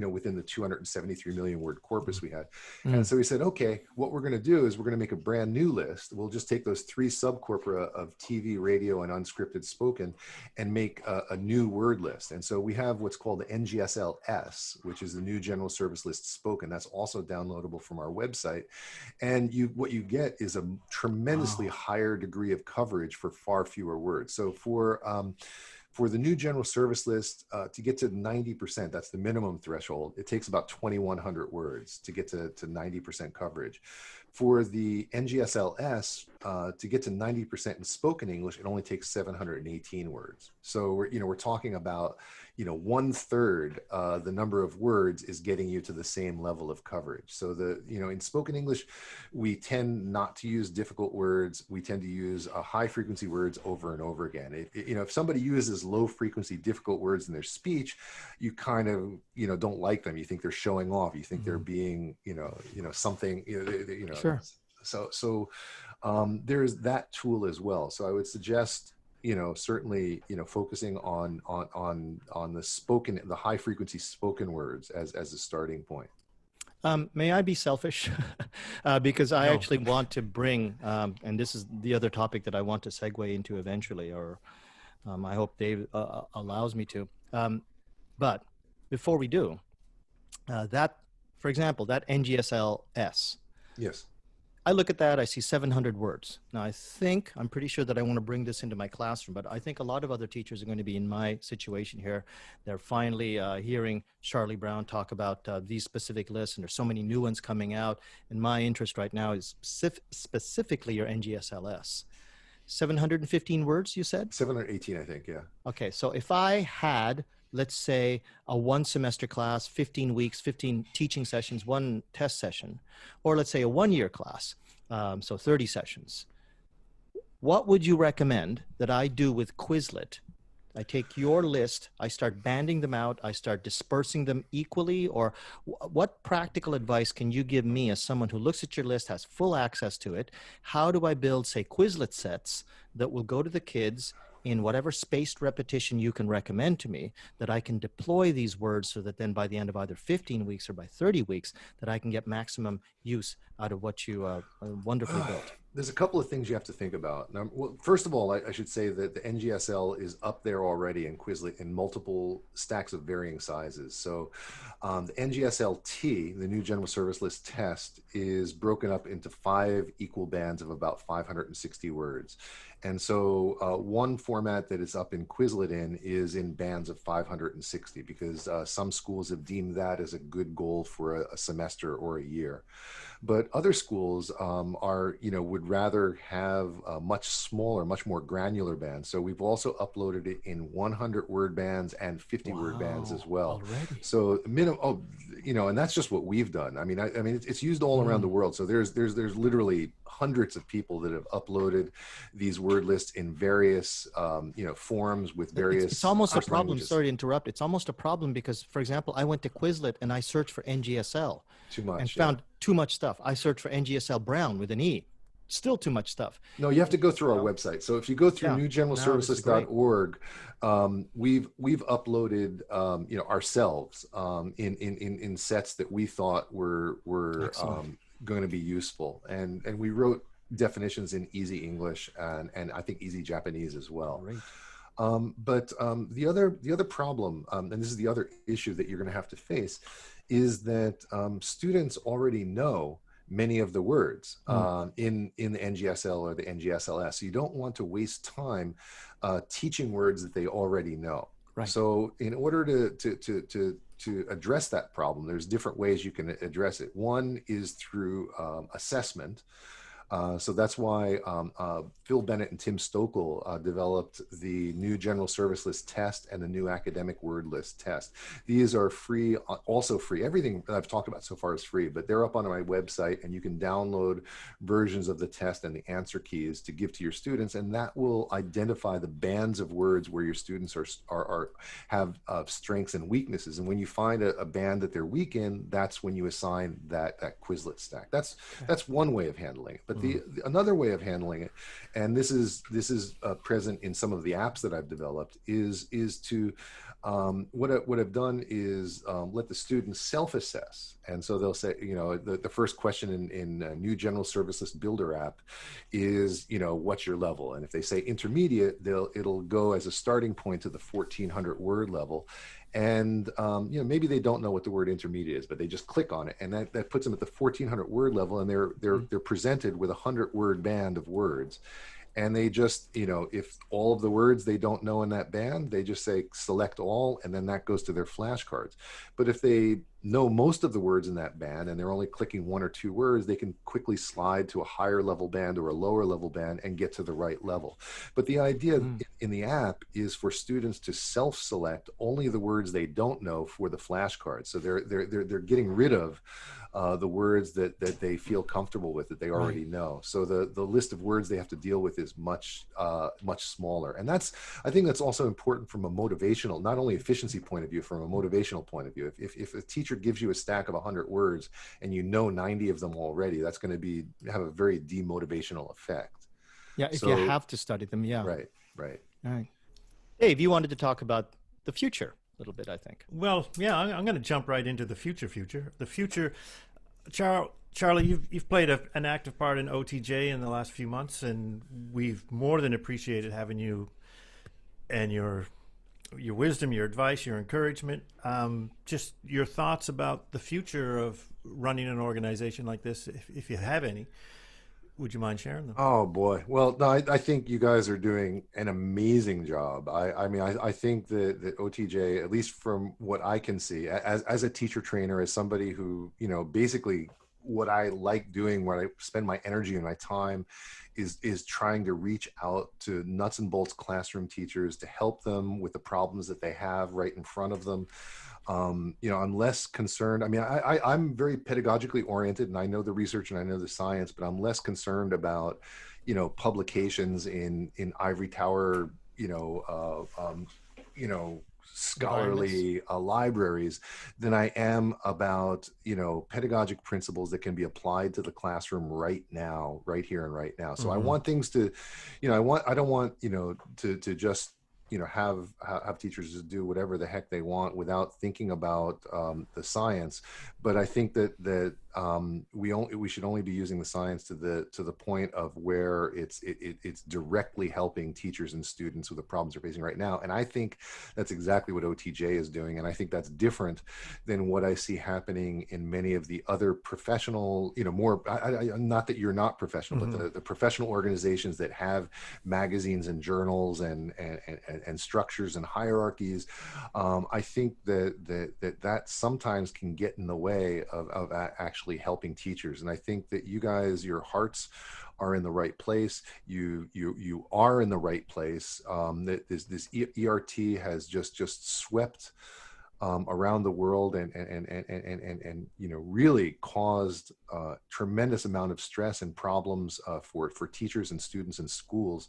[SPEAKER 3] within the 273 million word corpus we had. And so we said, okay, what we're going to do is we're going to make a brand new list. We'll just take those 3 subcorpora of TV, radio, and unscripted spoken and make a new word list. And so we have what's called the NGSL-S, which is the new general service list spoken. That's also downloadable from our website. And what you get is a tremendously higher degree of coverage for far fewer words. So for the new general service list, to get to 90%, that's the minimum threshold, it takes about 2,100 words to get to 90% coverage. For the NGSL-S, to get to 90% in spoken English, it only takes 718 words. So we're talking about 1/3 the number of words is getting you to the same level of coverage. So in spoken English, we tend not to use difficult words. We tend to use high frequency words over and over again. If somebody uses low frequency difficult words in their speech, you kind of don't like them. You think they're showing off. You think they're being something.
[SPEAKER 2] Sure.
[SPEAKER 3] So there's that tool as well. So I would suggest certainly focusing on the high frequency spoken words as a starting point.
[SPEAKER 2] May I be selfish? Because I actually want to bring, and this is the other topic that I want to segue into eventually, or I hope Dave allows me to. But before we do, for example, that NGSL-S.
[SPEAKER 3] Yes.
[SPEAKER 2] I look at that, I see 700 words. Now, I'm pretty sure that I want to bring this into my classroom, but I think a lot of other teachers are going to be in my situation here. They're finally hearing Charlie Browne talk about these specific lists, and there's so many new ones coming out. And my interest right now is specifically your NGSL-S. 715 words, you said?
[SPEAKER 3] 718, I think. Yeah.
[SPEAKER 2] Okay, so if I had, let's say, a one semester class, 15 weeks, 15 teaching sessions, one test session, or let's say a 1 year class, so 30 sessions, what would you recommend that I do with Quizlet? I take your list, I start banding them out, I start dispersing them equally, or what practical advice can you give me as someone who looks at your list, has full access to it? How do I build, say, Quizlet sets that will go to the kids in whatever spaced repetition you can recommend to me, that I can deploy these words so that then by the end of either 15 weeks or by 30 weeks, that I can get maximum use out of what you wonderfully built?
[SPEAKER 3] There's a couple of things you have to think about. Now, well, first of all, I should say that the NGSL is up there already in Quizlet in multiple stacks of varying sizes. So the NGSL-T, the new General Service List test, is broken up into 5 equal bands of about 560 words. And so one format that is up in Quizlet is in bands of 560, because some schools have deemed that as a good goal for a semester or a year. But other schools would rather have a much smaller, much more granular bands. So we've also uploaded it in 100-word bands and 50-word bands as well.
[SPEAKER 2] Already.
[SPEAKER 3] So and that's just what we've done. I mean, it's used all around the world. So there's literally hundreds of people that have uploaded these word lists in various forms with various.
[SPEAKER 2] It's almost a problem.
[SPEAKER 3] Languages.
[SPEAKER 2] Sorry to interrupt. It's almost a problem because, for example, I went to Quizlet and I searched for NGSL.
[SPEAKER 3] Too much.
[SPEAKER 2] And found too much stuff. I searched for NGSL Browne with an E. Still too much stuff.
[SPEAKER 3] No, you have to go through our website. So if you go through newgeneralservices.org, we've uploaded ourselves in sets that we thought were going to be useful, and we wrote definitions in easy English and I think easy Japanese as well.
[SPEAKER 2] Great.
[SPEAKER 3] But the other problem, and this is the other issue that you're going to have to face, is that students already know many of the words in the NGSL or the NGSLS. So you don't want to waste time teaching words that they already know.
[SPEAKER 2] Right.
[SPEAKER 3] So in order to address that problem, there's different ways you can address it. One is through assessment. So that's why Phil Bennett and Tim Stokel developed the new General Service List test and the new Academic Word List test. These are free, also free. Everything that I've talked about so far is free, but they're up on my website, and you can download versions of the test and the answer keys to give to your students, and that will identify the bands of words where your students have strengths and weaknesses. And when you find a band that they're weak in, that's when you assign that Quizlet stack. That's one way of handling it. But another way of handling it, and this is present in some of the apps that I've developed, is to what I've done is let the students self-assess. And so they'll say, the first question in new General Service List Builder app is, what's your level? And if they say intermediate, it'll go as a starting point to the 1,400 word level. And maybe they don't know what the word intermediate is, but they just click on it, and that puts them at the 1,400 word level, and they're presented with a 100-word band of words. And they just, if all of the words they don't know in that band, they just say select all, and then that goes to their flashcards. But if they know most of the words in that band and they're only clicking 1 or 2 words, they can quickly slide to a higher level band or a lower level band and get to the right level. But the idea in the app is for students to self-select only the words they don't know for the flashcards. So they're getting rid of the words that they feel comfortable with, that they already know. So the list of words they have to deal with is much smaller. And I think that's also important from a motivational, not only efficiency point of view, from a motivational point of view. If a teacher gives you a stack of 100 words and 90 of them already, that's going to have a very demotivational effect.
[SPEAKER 2] Yeah, if you have to study them, yeah.
[SPEAKER 3] Right.
[SPEAKER 2] All right. Dave, you wanted to talk about the future a little bit, I think.
[SPEAKER 1] Well, yeah, I'm going to jump right into the future. The future, Charlie, you've played an active part in OTJ in the last few months, and we've more than appreciated having you and your wisdom, your advice, your encouragement. Just your thoughts about the future of running an organization like this, if you have any. Would you mind sharing them?
[SPEAKER 3] Oh boy. Well, no, I think you guys are doing an amazing job. I think that OTJ, at least from what I can see, as a teacher trainer, as somebody who, basically what I like doing, where I spend my energy and my time, is trying to reach out to nuts and bolts classroom teachers to help them with the problems that they have right in front of them. I'm less concerned. I mean, I'm very pedagogically oriented, and I know the research and I know the science, but I'm less concerned about, publications in ivory tower, scholarly libraries than I am about, pedagogic principles that can be applied to the classroom right now, right here and right now. So I want things to, I don't want, to just, have teachers just do whatever the heck they want without thinking about the science. But I think that we should only be using the science to the point of where it's directly helping teachers and students with the problems they're facing right now. And I think that's exactly what OTJ is doing. And I think that's different than what I see happening in many of the other professional, more, not that you're not professional, but the professional organizations that have magazines and journals and structures and hierarchies. I think that sometimes can get in the way of actually helping teachers. And I think that you guys, your hearts are in the right place. You are in the right place. That this ERT has just swept around the world and really caused a tremendous amount of stress and problems for teachers and students in schools.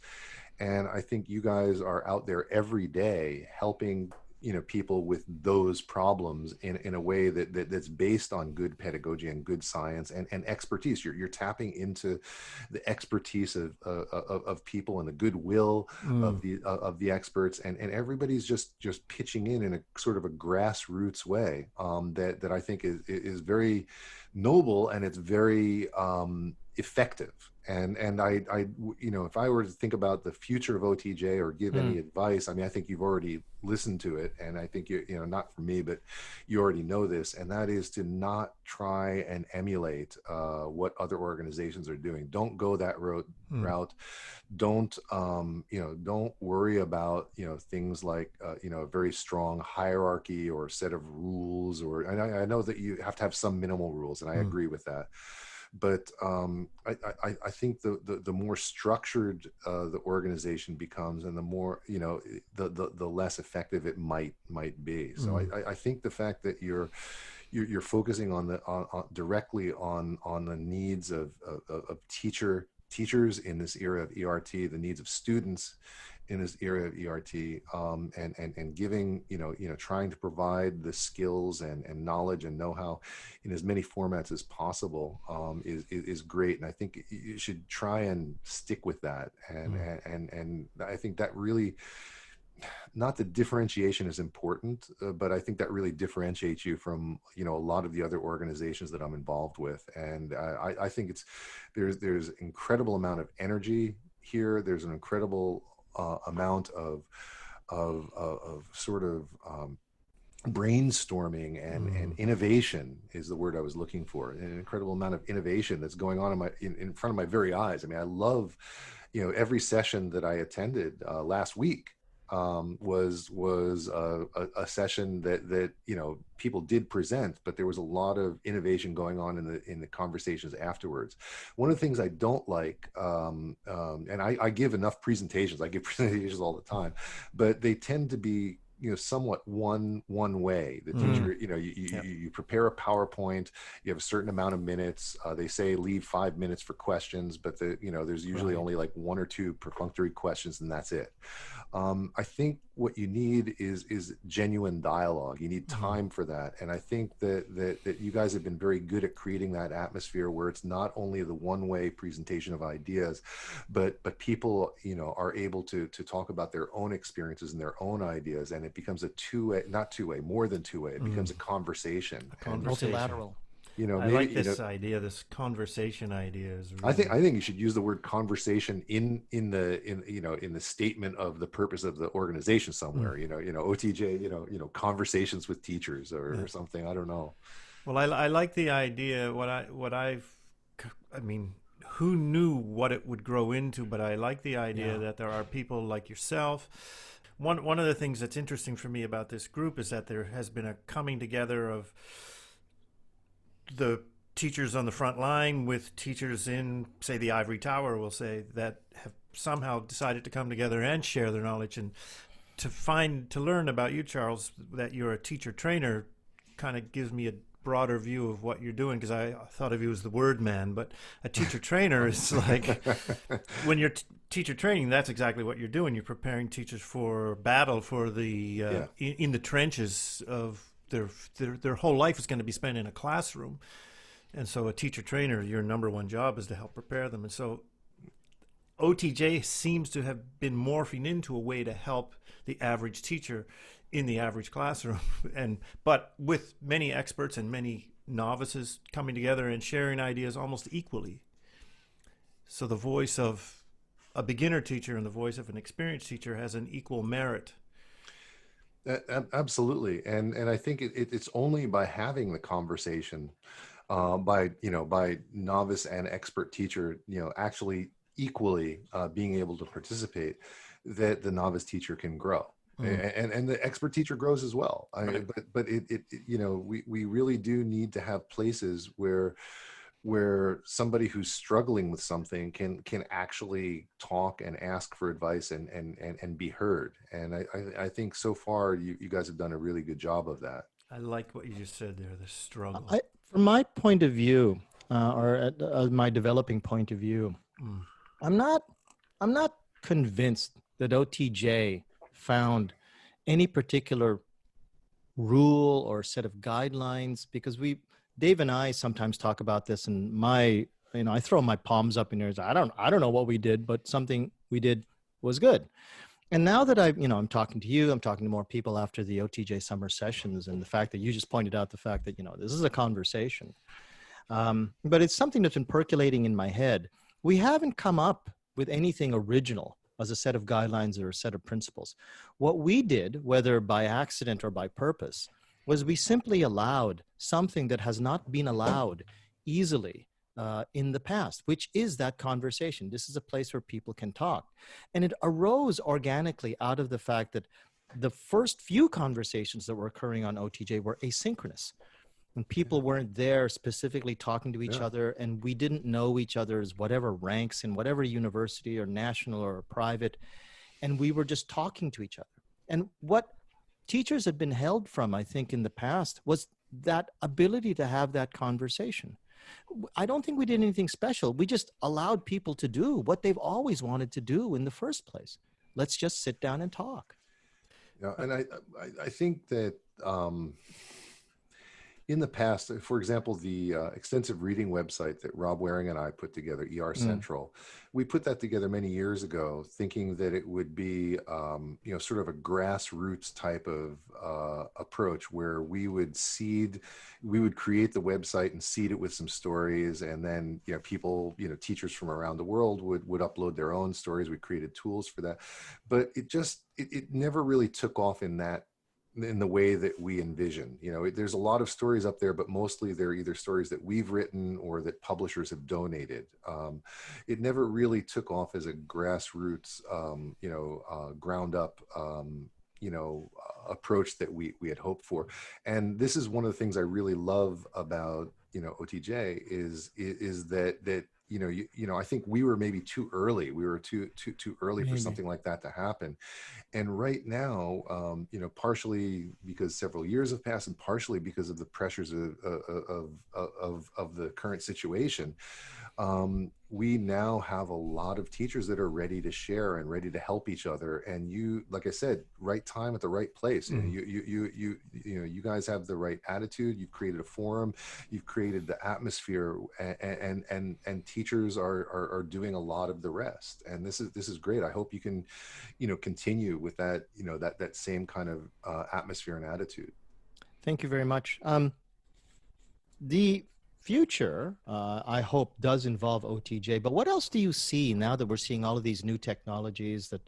[SPEAKER 3] And I think you guys are out there every day helping people with those problems in a way that's based on good pedagogy and good science and expertise. You're tapping into the expertise of people and the goodwill of the experts, and everybody's just pitching in a sort of a grassroots way that I think is very noble, and it's very effective. And I if I were to think about the future of OTJ or give any advice, I mean, I think you've already listened to it, and I think not for me, but you already know this, and that is to not try and emulate what other organizations are doing. Don't go that route. Don't don't worry about things like a very strong hierarchy or a set of rules, or I know that you have to have some minimal rules, and I agree with that. But I think the more structured the organization becomes, and the more the less effective it might be. So I think the fact that you're focusing on directly on the needs of teachers in this era of ERT, the needs of students in this era of ERT, and giving, trying to provide the skills and knowledge and know-how in as many formats as possible is great. And I think you should try and stick with that. And I think that really, not that differentiation is important, but I think that really differentiates you from, a lot of the other organizations that I'm involved with. And I think there's incredible amount of energy here. There's an incredible amount of sort of brainstorming and innovation is the word I was looking for. An incredible amount of innovation that's going on in front of my very eyes. I mean, I love, every session that I attended last week was a session that people did present, but there was a lot of innovation going on in the conversations afterwards. One of the things I don't like, and I give enough presentations, I give presentations all the time, but they tend to be somewhat one way. The teacher, you prepare a PowerPoint, you have a certain amount of minutes. They say leave 5 minutes for questions, but there's usually only like 1 or 2 perfunctory questions, and that's it. I think what you need is genuine dialogue. You need time for that. And I think that you guys have been very good at creating that atmosphere where it's not only the one-way presentation of ideas, but people, are able to talk about their own experiences and their own ideas. And it becomes a two-way, not two-way, more than two-way. It becomes a conversation.
[SPEAKER 2] Multilateral.
[SPEAKER 1] I
[SPEAKER 3] maybe,
[SPEAKER 1] like this idea. This conversation idea is really...
[SPEAKER 3] I think you should use the word conversation in the statement of the purpose of the organization somewhere. OTJ, conversations with teachers or something. I don't know.
[SPEAKER 1] Well, I like the idea. I mean, who knew what it would grow into? But I like the idea that there are people like yourself. One of the things that's interesting for me about this group is that there has been a coming together of the teachers on the front line with teachers in, say, the ivory tower, we'll say, that have somehow decided to come together and share their knowledge. And to learn about you, Charles, that you're a teacher trainer, kind of gives me a broader view of what you're doing, because I thought of you as the word man, but a teacher trainer is like, when you're teacher training, that's exactly what you're doing. You're preparing teachers for battle, for the in the trenches of their whole life is going to be spent in a classroom. And so a teacher trainer, your number one job is to help prepare them. And so OTJ seems to have been morphing into a way to help the average teacher in the average classroom, but with many experts and many novices coming together and sharing ideas almost equally. So the voice of a beginner teacher and the voice of an experienced teacher has an equal merit.
[SPEAKER 3] Absolutely, and I think it's only by having the conversation, by novice and expert teacher, actually equally being able to participate, that the novice teacher can grow. And the expert teacher grows as well.
[SPEAKER 1] Right.
[SPEAKER 3] But we really do need to have places where somebody who's struggling with something can actually talk and ask for advice and be heard. And I think so far you guys have done a really good job of that.
[SPEAKER 1] I like what you just said there, the struggle.
[SPEAKER 2] From my point of view, or my developing point of view, I'm not convinced that OTJ found any particular rule or set of guidelines, because Dave and I sometimes talk about this, and I throw my palms up in the air. I don't know what we did, but something we did was good. And now that I'm talking to you, I'm talking to more people after the OTJ summer sessions, and the fact that you just pointed out the fact that, this is a conversation. But it's something that's been percolating in my head. We haven't come up with anything original as a set of guidelines or a set of principles. What we did, whether by accident or by purpose, was we simply allowed something that has not been allowed easily in the past, which is that conversation. This is a place where people can talk. And it arose organically out of the fact that the first few conversations that were occurring on OTJ were asynchronous. And people weren't there specifically talking to each other, and we didn't know each other's whatever ranks in whatever university or national or private, and we were just talking to each other. And what teachers had been held from, I think, in the past was that ability to have that conversation. I don't think we did anything special. We just allowed people to do what they've always wanted to do in the first place. Let's just sit down and talk.
[SPEAKER 3] Yeah, and I think that in the past, for example, the extensive reading website that Rob Waring and I put together, ER Central, we put that together many years ago, thinking that it would be, sort of a grassroots type of approach where we would create the website and seed it with some stories, and then people, teachers from around the world would upload their own stories. We created tools for that, but it never really took off in the way that we envision. There's a lot of stories up there, but mostly they're either stories that we've written or that publishers have donated. It never really took off as a grassroots, ground up, approach that we had hoped for. And this is one of the things I really love about, OTJ is that I think we were maybe too early. We were too early for something like that to happen. And right now, partially because several years have passed, and partially because of the pressures of the current situation, we now have a lot of teachers that are ready to share and ready to help each other. And you, like I said, right time at the right place. You guys have the right attitude. You've created a forum. You've created the atmosphere, and teachers are doing a lot of the rest. And this is great. I hope you can, continue with that, that same kind of atmosphere and attitude.
[SPEAKER 2] Thank you very much. The future, I hope, does involve OTJ, but what else do you see now that we're seeing all of these new technologies that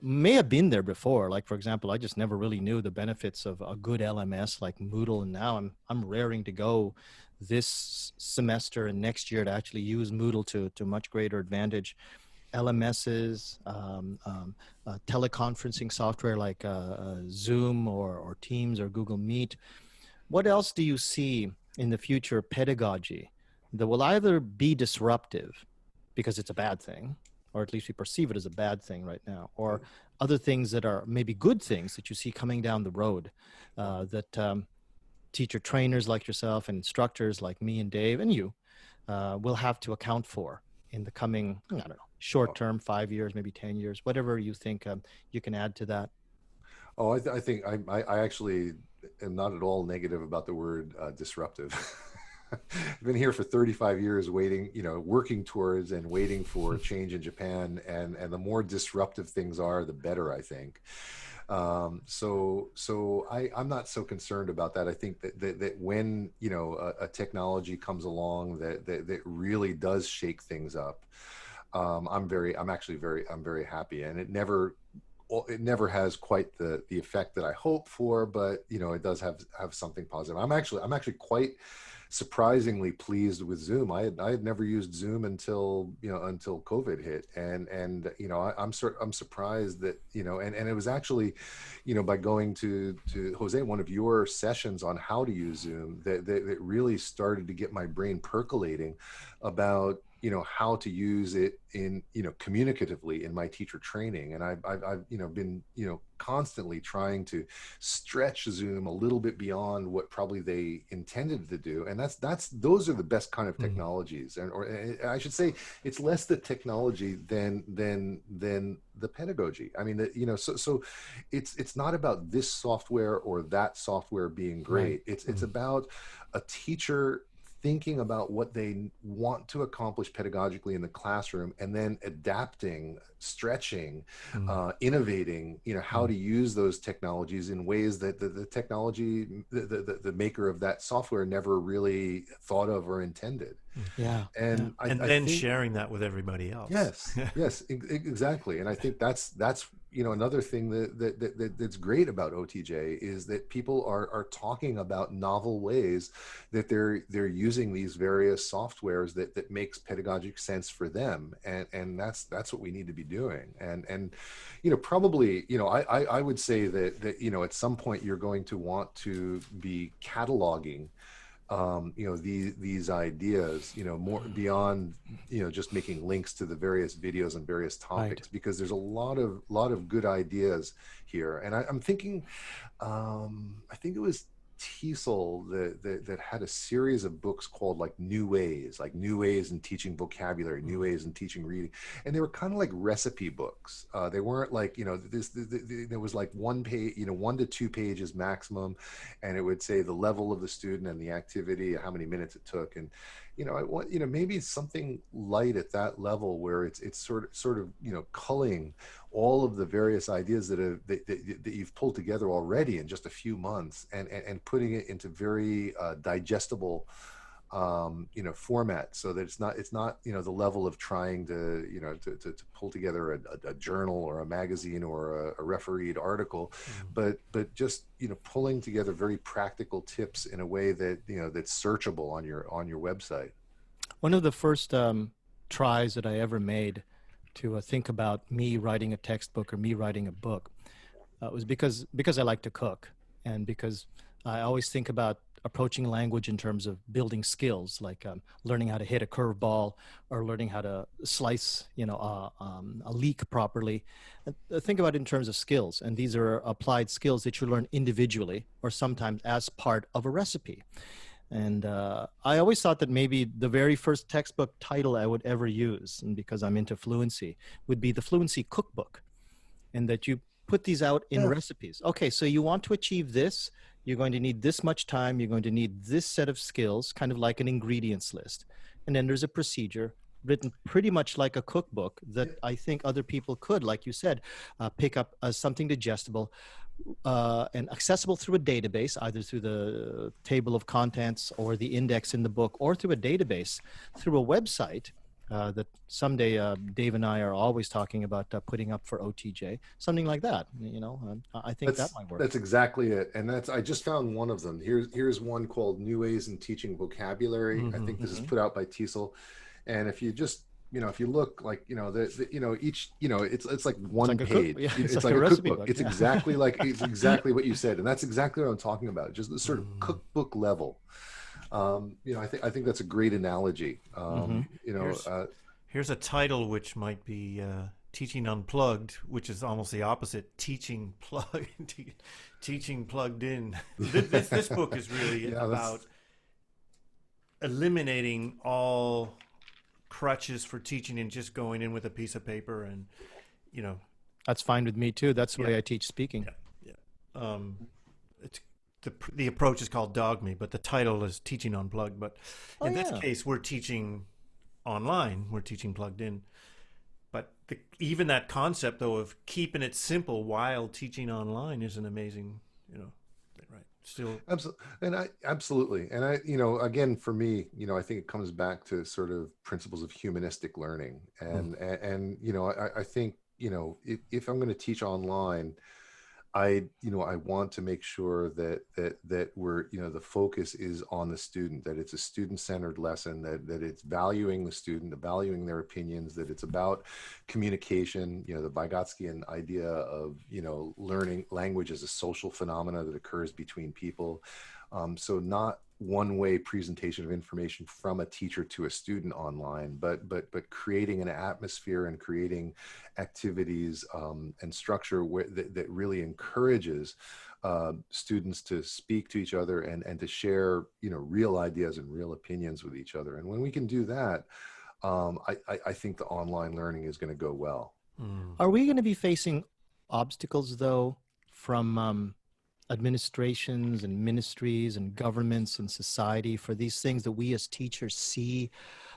[SPEAKER 2] may have been there before? Like, for example, I just never really knew the benefits of a good LMS like Moodle, and now I'm raring to go this semester and next year to actually use Moodle to much greater advantage. LMSs, teleconferencing software like Zoom or Teams or Google Meet. What else do you see in the future pedagogy that will either be disruptive because it's a bad thing, or at least we perceive it as a bad thing right now, or other things that are maybe good things that you see coming down the road, that teacher trainers like yourself and instructors like me and Dave and you will have to account for in the coming, I don't know, short term, 5 years, maybe 10 years, whatever you think you can add to that.
[SPEAKER 3] Oh, I think I actually am not at all negative about the word disruptive. I've been here for 35 years waiting, working towards and waiting for change in Japan. And the more disruptive things are, the better, I think. So I'm not so concerned about that. I think that when, a technology comes along that really does shake things up, I'm very happy. And it never has quite the effect that I hope for, but it does have something positive. I'm actually quite surprisingly pleased with Zoom. I had never used Zoom until COVID hit, and I'm surprised that and it was actually by going to Jose, one of your sessions on how to use Zoom, that really started to get my brain percolating about how to use it in communicatively in my teacher training. And I've been constantly trying to stretch Zoom a little bit beyond what probably they intended to do. And those are the best kind of technologies. Or I should say it's less the technology than the pedagogy. I mean, so it's not about this software or that software being great. Right. It's about a teacher thinking about what they want to accomplish pedagogically in the classroom, and then adapting, stretching, innovating, how to use those technologies in ways that the technology, the maker of that software never really thought of or intended.
[SPEAKER 2] Yeah.
[SPEAKER 1] And I think, sharing that with everybody else.
[SPEAKER 3] Yes, exactly. And I think that's another thing that's great about OTJ is that people are talking about novel ways that they're using these various softwares that makes pedagogic sense for them, and that's what we need to be doing. And probably I would say that at some point you're going to want to be cataloging these ideas, more beyond, just making links to the various videos and various topics, right. Because there's a lot of good ideas here. And I'm thinking, I think it was Teasel that had a series of books called like New Ways in teaching vocabulary, New Ways in teaching reading, and they were kind of like recipe books. They weren't like there was like 1 page, 1 to 2 pages maximum, and it would say the level of the student and the activity, how many minutes it took, and I want maybe something light at that level where it's sort of culling all of the various ideas that you've pulled together already in just a few months, and putting it into very digestible format, so that it's not the level of trying to pull together a journal or a magazine or a refereed article, but just pulling together very practical tips in a way that that's searchable on your website.
[SPEAKER 2] One of the first tries that I ever made to think about me writing a textbook or me writing a book was because I like to cook, and because I always think about approaching language in terms of building skills, like learning how to hit a curveball or learning how to slice, a leek properly. Think about it in terms of skills, and these are applied skills that you learn individually or sometimes as part of a recipe. And I always thought that maybe the very first textbook title I would ever use, and because I'm into fluency, would be the Fluency Cookbook, and that you put these out in recipes. Okay, so you want to achieve this, you're going to need this much time, you're going to need this set of skills, kind of like an ingredients list. And then there's a procedure written pretty much like a cookbook that I think other people could, like you said, pick up as something digestible and accessible through a database, either through the table of contents or the index in the book, or through a database, through a website that someday Dave and I are always talking about putting up for OTJ, something like that. I think that might work.
[SPEAKER 3] That's exactly it. And I just found one of them. Here's one called New Ways in Teaching Vocabulary. I think this is put out by Teasel. And if you just if you look like each it's like one page. It's like a cookbook. It's exactly what you said, and that's exactly what I'm talking about. Just the sort of cookbook level. I think that's a great analogy.
[SPEAKER 1] Here's, here's a title which might be Teaching Unplugged, which is almost the opposite, Teaching Teaching Plugged In. This book is really about eliminating all crutches for teaching and just going in with a piece of paper and,
[SPEAKER 2] That's fine with me too. That's the way I teach speaking.
[SPEAKER 1] It's the approach is called Dogme, but the title is Teaching Unplugged. But in this case, we're teaching online. We're teaching plugged in. But even that concept, though, of keeping it simple while teaching online is an amazing, right? Still,
[SPEAKER 3] absolutely. And again, for me, I think it comes back to sort of principles of humanistic learning. And I think, if I'm going to teach online, I want to make sure that we're, the focus is on the student, that it's a student-centered lesson, that it's valuing the student, valuing their opinions, that it's about communication, the Vygotskian idea of, learning language as a social phenomena that occurs between people. So not one-way presentation of information from a teacher to a student online, but creating an atmosphere and creating activities and structure that really encourages students to speak to each other and to share real ideas and real opinions with each other. And when we can do that, I think the online learning is going to go well.
[SPEAKER 2] Are we going to be facing obstacles though from administrations and ministries and governments and society for these things that we as teachers see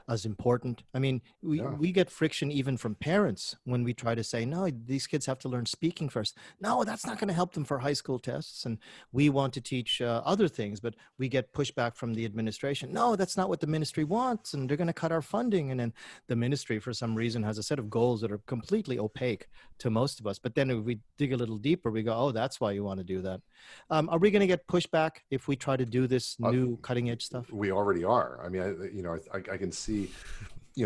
[SPEAKER 2] as important? I mean, we get friction even from parents when we try to say, no, these kids have to learn speaking first. No, that's not going to help them for high school tests. And we want to teach other things, but we get pushback from the administration. No, that's not what the ministry wants. And they're going to cut our funding. And then the ministry, for some reason, has a set of goals that are completely opaque to most of us. But then if we dig a little deeper, we go, oh, that's why you want to do that. Are we going to get pushback if we try to do this new cutting edge stuff?
[SPEAKER 3] We already are. I mean, I can see,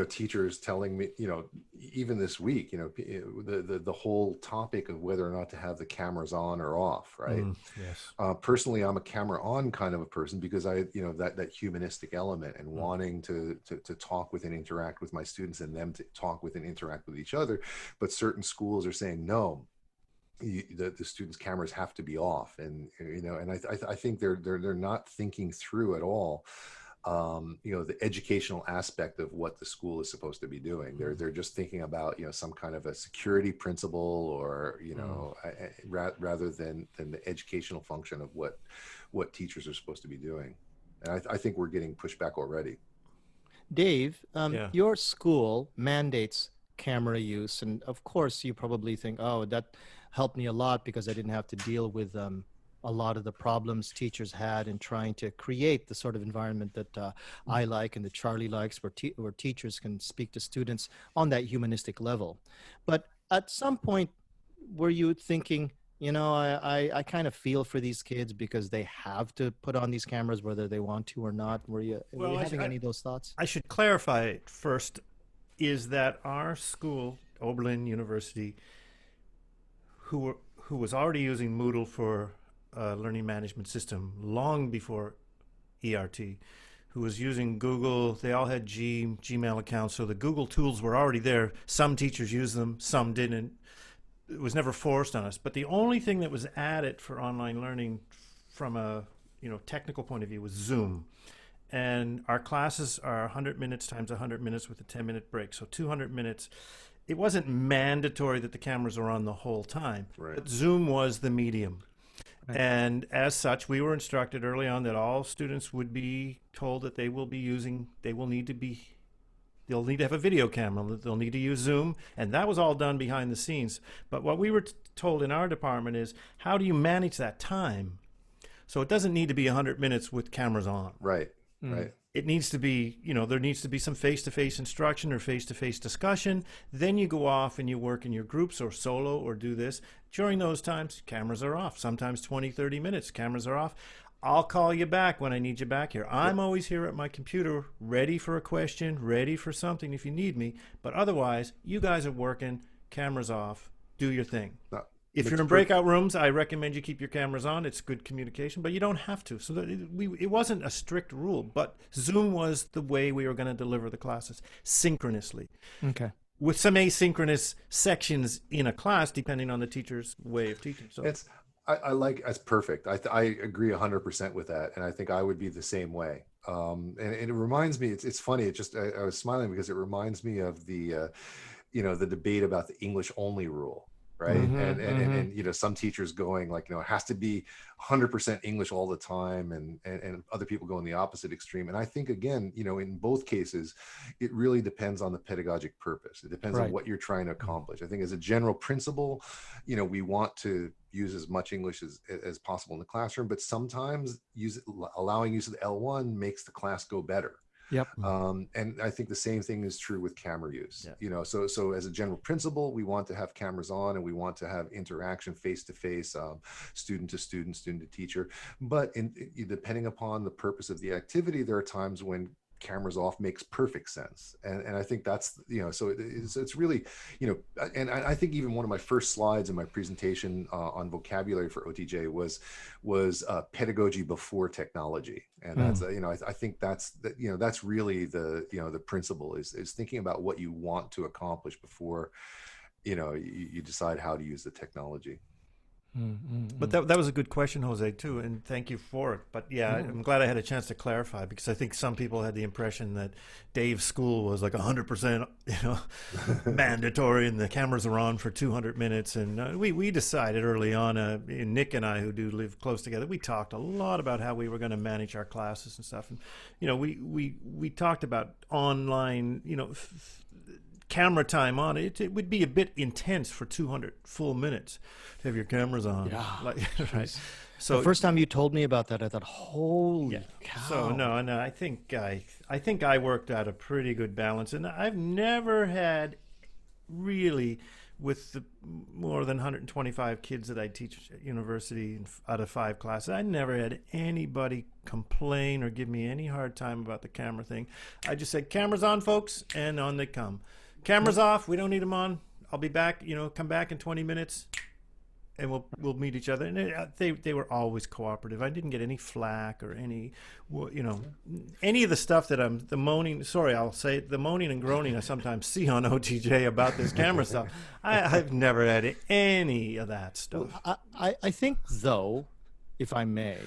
[SPEAKER 3] teachers telling me, even this week, the whole topic of whether or not to have the cameras on or off, right?
[SPEAKER 1] Yes.
[SPEAKER 3] Personally, I'm a camera on kind of a person because that humanistic element and wanting to talk with and interact with my students and them to talk with and interact with each other. But certain schools are saying, no, the students' cameras have to be off. And, and I think they're not thinking through at all the educational aspect of what the school is supposed to be doing. They're just thinking about some kind of a security principle or rather than the educational function of what teachers are supposed to be doing. And I think we're getting pushback already.
[SPEAKER 2] Dave, your school mandates camera use, and of course you probably think, oh, that helped me a lot because I didn't have to deal with a lot of the problems teachers had in trying to create the sort of environment that I like and that Charlie likes, where teachers can speak to students on that humanistic level. But at some point, were you thinking, I kind of feel for these kids because they have to put on these cameras whether they want to or not? Were you having any of those thoughts?
[SPEAKER 1] I should clarify first, is that our school, Oberlin University, who was already using Moodle for learning management system long before ERT, who was using Google. They all had Gmail accounts, so the Google tools were already there. Some teachers used them, some didn't. It was never forced on us. But the only thing that was added for online learning from a technical point of view was Zoom. And our classes are 100 minutes times 100 minutes with a 10-minute break, so 200 minutes. It wasn't mandatory that the cameras are on the whole time,
[SPEAKER 3] right.
[SPEAKER 1] But Zoom was the medium. And as such, we were instructed early on that all students would be told that they'll need to have a video camera, they'll need to use Zoom, and that was all done behind the scenes. But what we were told in our department is, how do you manage that time? So it doesn't need to be 100 minutes with cameras on.
[SPEAKER 3] Right, right.
[SPEAKER 1] It needs to be, there needs to be some face-to-face instruction or face-to-face discussion. Then you go off and you work in your groups or solo or do this. During those times, cameras are off. Sometimes 20, 30 minutes, cameras are off. I'll call you back when I need you back here. I'm always here at my computer, ready for a question, ready for something if you need me. But otherwise, you guys are working, cameras off, do your thing. If you're in breakout rooms, I recommend you keep your cameras on. It's good communication, but you don't have to. So it wasn't a strict rule, but Zoom was the way we were going to deliver the classes synchronously.
[SPEAKER 2] Okay.
[SPEAKER 1] With some asynchronous sections in a class, depending on the teacher's way of teaching. So
[SPEAKER 3] that's perfect. I agree 100% with that. And I think I would be the same way. And it reminds me, it's funny. I was smiling because it reminds me of the debate about the English only rule. Right. And some teachers going like, it has to be 100% English all the time. And other people go in the opposite extreme. And I think, again, in both cases, it really depends on the pedagogic purpose. It depends on what you're trying to accomplish. I think as a general principle, we want to use as much English as possible in the classroom, but sometimes allowing use of the L1 makes the class go better.
[SPEAKER 2] Yep.
[SPEAKER 3] And I think the same thing is true with camera use. So as a general principle, we want to have cameras on and we want to have interaction face-to-face, student to student, student to teacher. But depending upon the purpose of the activity, there are times when cameras off makes perfect sense. And I think that's, so it's really, and I think even one of my first slides in my presentation on vocabulary for OTJ was pedagogy before technology. And that's, I think that's really the principle is thinking about what you want to accomplish before, you decide how to use the technology.
[SPEAKER 1] But that was a good question, Jose, too, and thank you for it. But I'm glad I had a chance to clarify, because I think some people had the impression that Dave's school was like 100%, mandatory, and the cameras are on for 200 minutes. And we decided early on, Nick and I, who do live close together, we talked a lot about how we were going to manage our classes and stuff. And we talked about online, camera time on it. It would be a bit intense for 200 full minutes to have your cameras on.
[SPEAKER 2] Yeah.
[SPEAKER 1] Right. So
[SPEAKER 2] the first time you told me about that, I thought, holy cow.
[SPEAKER 1] So no, I think I worked out a pretty good balance, and I've never had really, with the more than 125 kids that I teach at university out of 5 classes, I never had anybody complain or give me any hard time about the camera thing. I just said, cameras on, folks, and on they come. Cameras off, we don't need them on. I'll be back, come back in 20 minutes and we'll meet each other. And they were always cooperative. I didn't get any flack or any of the stuff that the moaning and groaning I sometimes see on OTJ about this camera stuff. I've never had any of that stuff.
[SPEAKER 2] I think, though, if I may,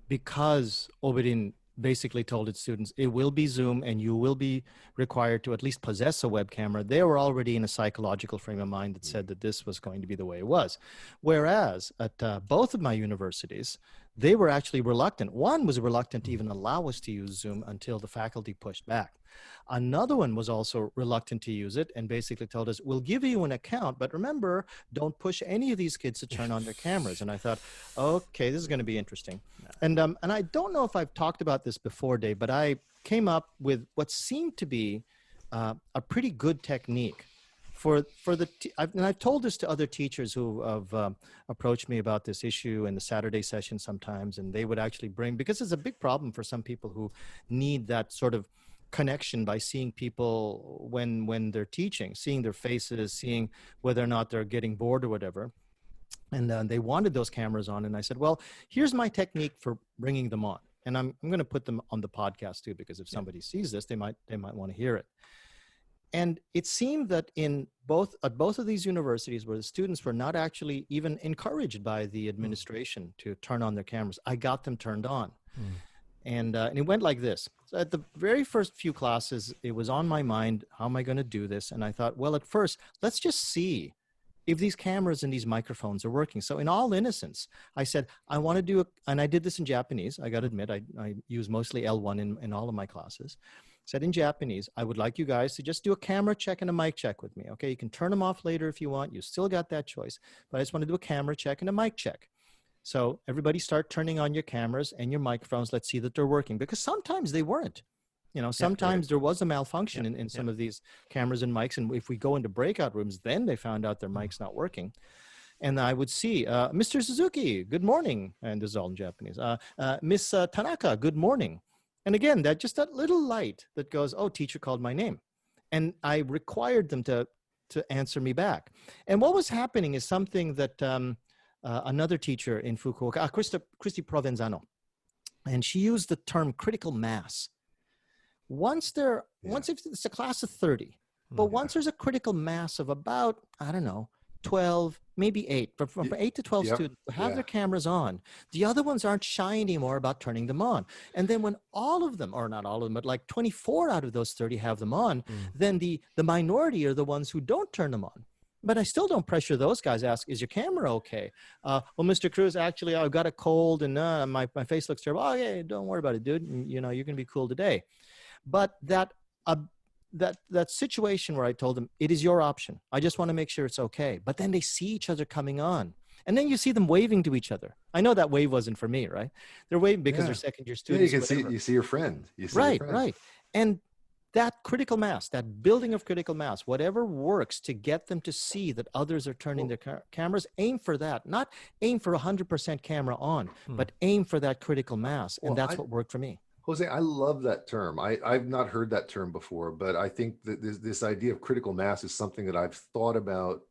[SPEAKER 2] because Obedin basically told its students it will be Zoom and you will be required to at least possess a web camera, they were already in a psychological frame of mind that said that this was going to be the way it was. Whereas at both of my universities, they were actually reluctant. One was reluctant to even allow us to use Zoom until the faculty pushed back. Another one was also reluctant to use it and basically told us, we'll give you an account, but remember, don't push any of these kids to turn on their cameras. And I thought, okay, this is going to be interesting. And I don't know if I've talked about this before, Dave, but I came up with what seemed to be a pretty good technique and I've told this to other teachers who have approached me about this issue in the Saturday session sometimes, and they would actually bring, because it's a big problem for some people who need that sort of connection by seeing people when they're teaching, seeing their faces, seeing whether or not they're getting bored or whatever. And they wanted those cameras on. And I said, well, here's my technique for bringing them on. And I'm going to put them on the podcast too, because if somebody sees this, they might want to hear it. And it seemed that at both of these universities where the students were not actually even encouraged by the administration to turn on their cameras, I got them turned on. And it went like this. So at the very first few classes, it was on my mind, how am I going to do this? And I thought, well, at first, let's just see if these cameras and these microphones are working. So in all innocence, I said, I want to do and I did this in Japanese. I got to admit, I use mostly L1 in all of my classes. Said in Japanese, I would like you guys to just do a camera check and a mic check with me. Okay, you can turn them off later if you want. You still got that choice. But I just want to do a camera check and a mic check. So everybody start turning on your cameras and your microphones. Let's see that they're working. Because sometimes they weren't. Sometimes there was a malfunction in some of these cameras and mics. And if we go into breakout rooms, then they found out their mic's not working. And I would see, Mr. Suzuki, good morning. And this is all in Japanese. Miss Tanaka, good morning. And again, that little light that goes, oh, teacher called my name. And I required them to to answer me back. And what was happening is something that another teacher in Fukuoka, Christy Provenzano, and she used the term critical mass. Once it's a class of 30, but once there's a critical mass of about, I don't know, 12, maybe 8, but from 8 to 12 students who have their cameras on, the other ones aren't shy anymore about turning them on. And then when all of them, or not all of them, but like 24 out of those 30 have them on, then the minority are the ones who don't turn them on. But I still don't pressure those guys. Ask, is your camera okay? Well, Mr. Cruz, actually, I've got a cold and my face looks terrible. Oh, yeah, don't worry about it, dude. You know, you're going to be cool today. But that situation where I told them, it is your option. I just want to make sure it's okay. But then they see each other coming on. And then you see them waving to each other. I know that wave wasn't for me, right? They're waving because they're second year students.
[SPEAKER 3] Yeah, you see your friend.
[SPEAKER 2] Right. And that critical mass, that building of critical mass, whatever works to get them to see that others are turning their cameras, aim for that. Not aim for 100% camera on, but aim for that critical mass. And that's what worked for me.
[SPEAKER 3] Jose, I love that term. I've not heard that term before, but I think that this idea of critical mass is something that I've thought about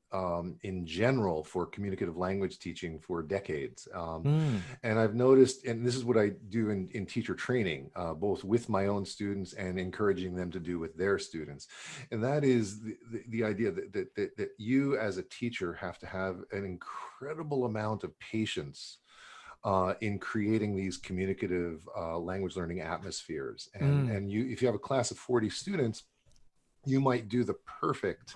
[SPEAKER 3] in general for communicative language teaching for decades. And I've noticed, and this is what I do in teacher training, both with my own students and encouraging them to do with their students. And that is the idea that you as a teacher have to have an incredible amount of patience in creating these communicative language learning atmospheres. And if you have a class of 40 students, you might do the perfect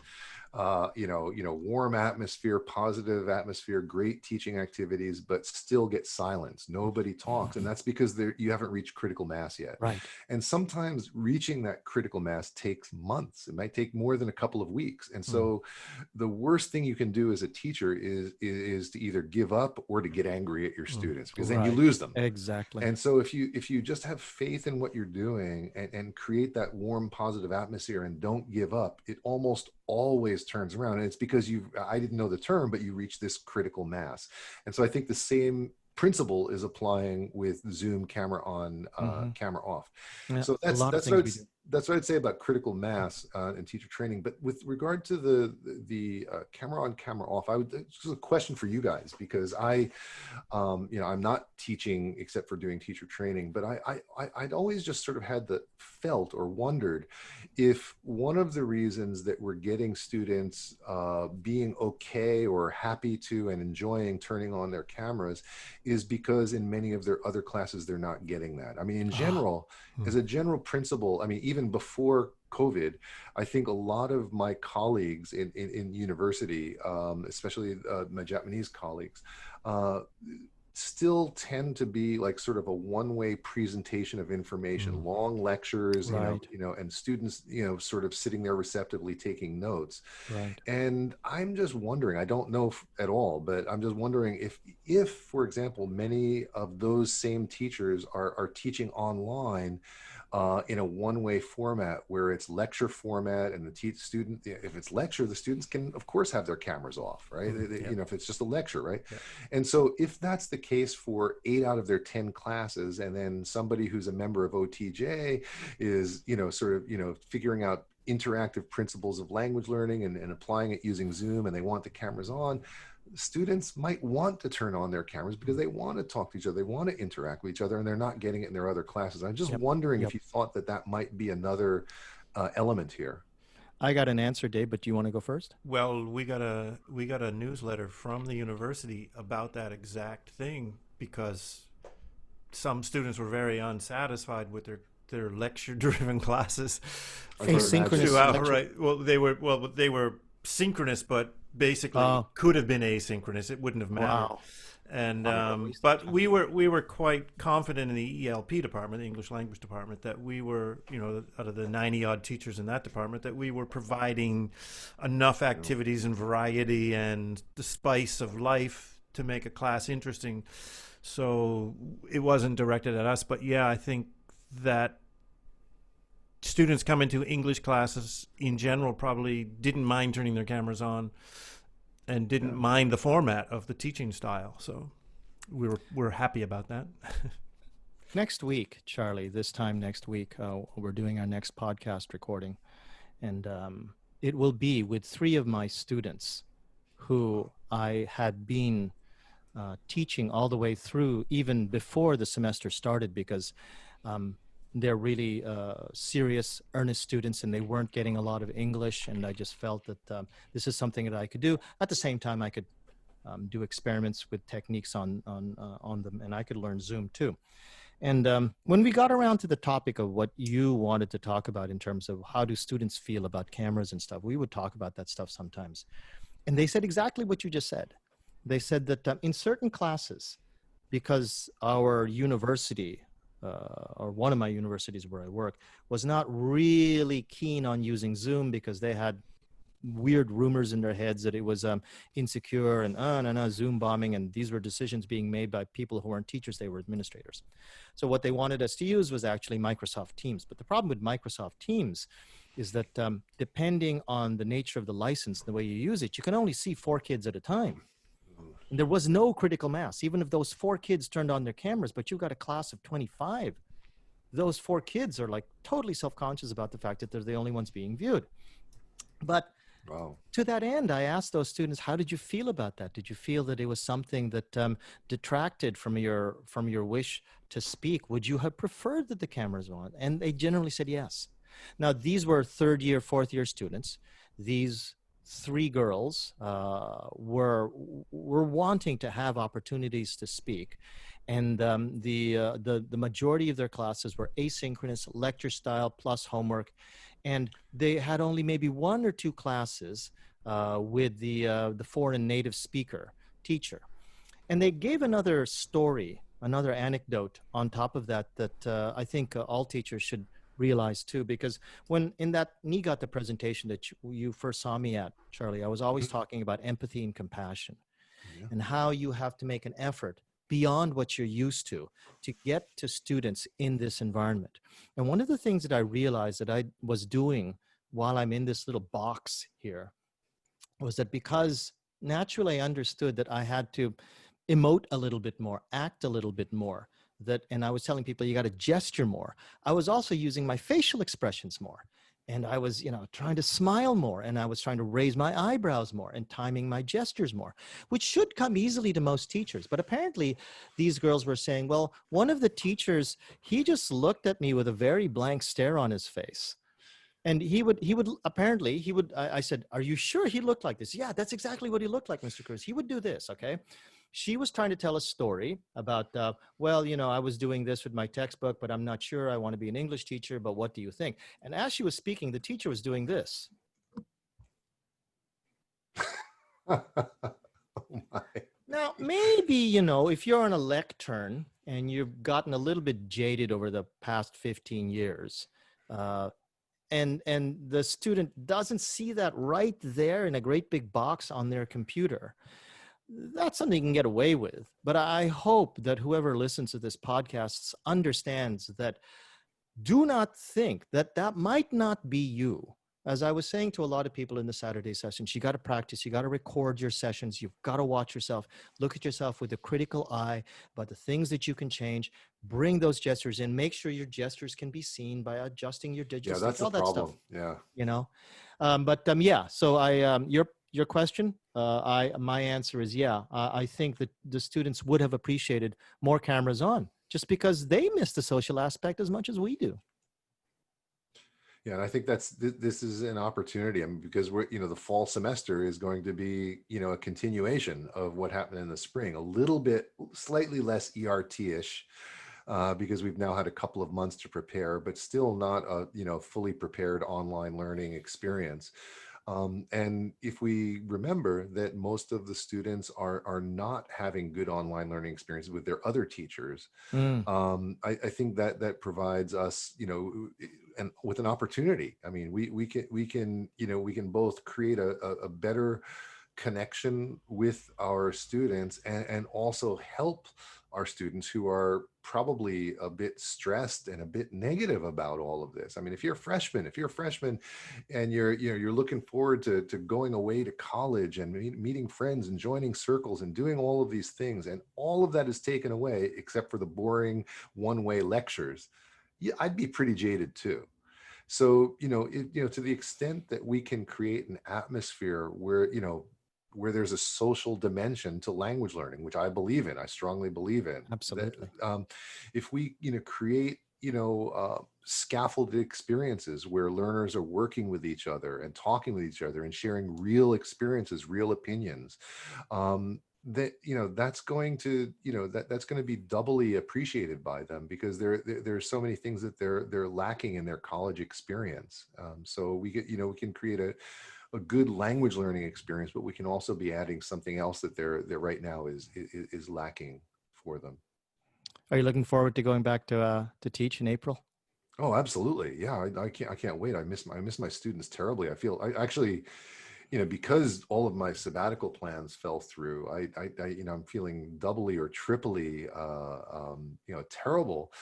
[SPEAKER 3] warm atmosphere, positive atmosphere, great teaching activities, but still get silence. Nobody talks. And that's because you haven't reached critical mass yet.
[SPEAKER 2] Right.
[SPEAKER 3] And sometimes reaching that critical mass takes months. It might take more than a couple of weeks. And so the worst thing you can do as a teacher is to either give up or to get angry at your students, because then you lose them.
[SPEAKER 2] Exactly.
[SPEAKER 3] And so if you just have faith in what you're doing and create that warm, positive atmosphere and don't give up, it almost always turns around. And it's because I didn't know the term, but you reach this critical mass. And so I think the same principle is applying with Zoom camera on, camera off. Yeah, so that's what I'd say about critical mass in teacher training. But with regard to the camera on, camera off, this is a question for you guys, because I'm not teaching except for doing teacher training, but I'd always just sort of felt or wondered if one of the reasons that we're getting students being okay or happy to and enjoying turning on their cameras is because in many of their other classes, they're not getting that. I mean, in general, as a general principle, I mean, even before COVID, I think a lot of my colleagues in university, especially my Japanese colleagues, still tend to be like sort of a one-way presentation of information, long lectures, and students, sort of sitting there receptively taking notes. Right. And I'm just wondering, I don't know at all, but I'm just wondering if, for example, many of those same teachers are teaching online in a one-way format where it's lecture format, and if it's lecture, the students can, of course, have their cameras off, right? If it's just a lecture, right? Yeah. And so if that's the case for 8 out of their 10 classes, and then somebody who's a member of OTJ is, figuring out interactive principles of language learning and applying it using Zoom, and they want the cameras on, students might want to turn on their cameras because they want to talk to each other, they want to interact with each other, and they're not getting it in their other classes. I'm just wondering if you thought that might be another element here.
[SPEAKER 2] I got an answer, Dave, but do you want to go first?
[SPEAKER 1] Well, we got a newsletter from the university about that exact thing, because some students were very unsatisfied with their lecture-driven classes.
[SPEAKER 2] Asynchronous.
[SPEAKER 1] Right. Well, they were synchronous, but basically could have been asynchronous. It wouldn't have mattered. Wow. And but we were quite confident in the ELP department, the English language department, that we were, out of the 90 odd teachers in that department, that we were providing enough activities and variety and the spice of life to make a class interesting. So it wasn't directed at us, but yeah, I think that students come into English classes in general probably didn't mind turning their cameras on and didn't mind the format of the teaching style. So we're happy about that.
[SPEAKER 2] Next week, Charlie, this time next week, we're doing our next podcast recording. And it will be with 3 of my students who I had been teaching all the way through, even before the semester started, because they're really serious, earnest students, and they weren't getting a lot of English. And I just felt that this is something that I could do. At the same time, I could do experiments with techniques on them, and I could learn Zoom too. And when we got around to the topic of what you wanted to talk about in terms of how do students feel about cameras and stuff, we would talk about that stuff sometimes. And they said exactly what you just said. They said that in certain classes, because our university, or one of my universities where I work, was not really keen on using Zoom because they had weird rumors in their heads that it was insecure and no, Zoom bombing, and these were decisions being made by people who weren't teachers, they were administrators. So what they wanted us to use was actually Microsoft Teams. But the problem with Microsoft Teams is that depending on the nature of the license, the way you use it, you can only see 4 kids at a time. And there was no critical mass, even if those 4 kids turned on their cameras, but you've got a class of 25. Those 4 kids are like totally self-conscious about the fact that they're the only ones being viewed. But
[SPEAKER 3] Wow.
[SPEAKER 2] to that end, I asked those students, how did you feel about that? Did you feel that it was something that detracted from your wish to speak? Would you have preferred that the cameras were on? And they generally said yes. Now, these were 3rd year, 4th year students. These 3 girls were wanting to have opportunities to speak. And the majority of their classes were asynchronous, lecture style plus homework. And they had only maybe 1 or 2 classes with the foreign native speaker teacher. And they gave another story, another anecdote on top of that I think all teachers should realize too, because when in that NIGATA presentation that you first saw me at, Charlie, I was always talking about empathy and compassion, and how you have to make an effort beyond what you're used to get to students in this environment. And one of the things that I realized that I was doing while I'm in this little box here was that because naturally I understood that I had to emote a little bit more, act a little bit more, and I was telling people you got to gesture more. I was also using my facial expressions more. And I was, trying to smile more, and I was trying to raise my eyebrows more and timing my gestures more, which should come easily to most teachers. But apparently these girls were saying, well, one of the teachers, he just looked at me with a very blank stare on his face. And I said, are you sure he looked like this? Yeah, that's exactly what he looked like, Mr. Cruz. He would do this, okay? She was trying to tell a story about, I was doing this with my textbook, but I'm not sure. I want to be an English teacher, but what do you think? And as she was speaking, the teacher was doing this.
[SPEAKER 3] Oh my.
[SPEAKER 2] Now, maybe, if you're on a lectern and you've gotten a little bit jaded over the past 15 years, and the student doesn't see that right there in a great big box on their computer, that's something you can get away with. But I hope that whoever listens to this podcast understands that do not think that that might not be you. As I was saying to a lot of people in the Saturday sessions, you got to practice, you got to record your sessions, you've got to watch yourself, look at yourself with a critical eye about the things that you can change, bring those gestures in, make sure your gestures can be seen by adjusting your digital
[SPEAKER 3] Yeah, that's
[SPEAKER 2] all
[SPEAKER 3] the problem.
[SPEAKER 2] That stuff,
[SPEAKER 3] Yeah.
[SPEAKER 2] So your question, my answer is I think that the students would have appreciated more cameras on, just because they miss the social aspect as much as we do.
[SPEAKER 3] Yeah, and I think this is an opportunity. I mean, because we're, the fall semester is going to be, a continuation of what happened in the spring, a little bit, slightly less ERT-ish, because we've now had a couple of months to prepare, but still not a, fully prepared online learning experience. And if we remember that most of the students are not having good online learning experiences with their other teachers, I think that provides us, and with an opportunity. I mean, we can both create a better connection with our students and also help our students who are probably a bit stressed and a bit negative about all of this. I mean, if you're a freshman and you're looking forward to going away to college and meeting friends and joining circles and doing all of these things, and all of that is taken away except for the boring one-way lectures, I'd be pretty jaded too. So, to the extent that we can create an atmosphere where, where there's a social dimension to language learning, which I believe in, I strongly believe in, that
[SPEAKER 2] Absolutely.
[SPEAKER 3] if we, create, scaffolded experiences where learners are working with each other and talking with each other and sharing real experiences, real opinions, that that's going to that's going to be doubly appreciated by them, because there's so many things that they're lacking in their college experience. So we get we can create a good language learning experience, but we can also be adding something else that they're right now is lacking for them.
[SPEAKER 2] Are you looking forward to going back to teach in April?
[SPEAKER 3] Oh, absolutely. Yeah, I can't wait. I miss my students terribly. I actually, because all of my sabbatical plans fell through, I'm feeling doubly or triply, terrible,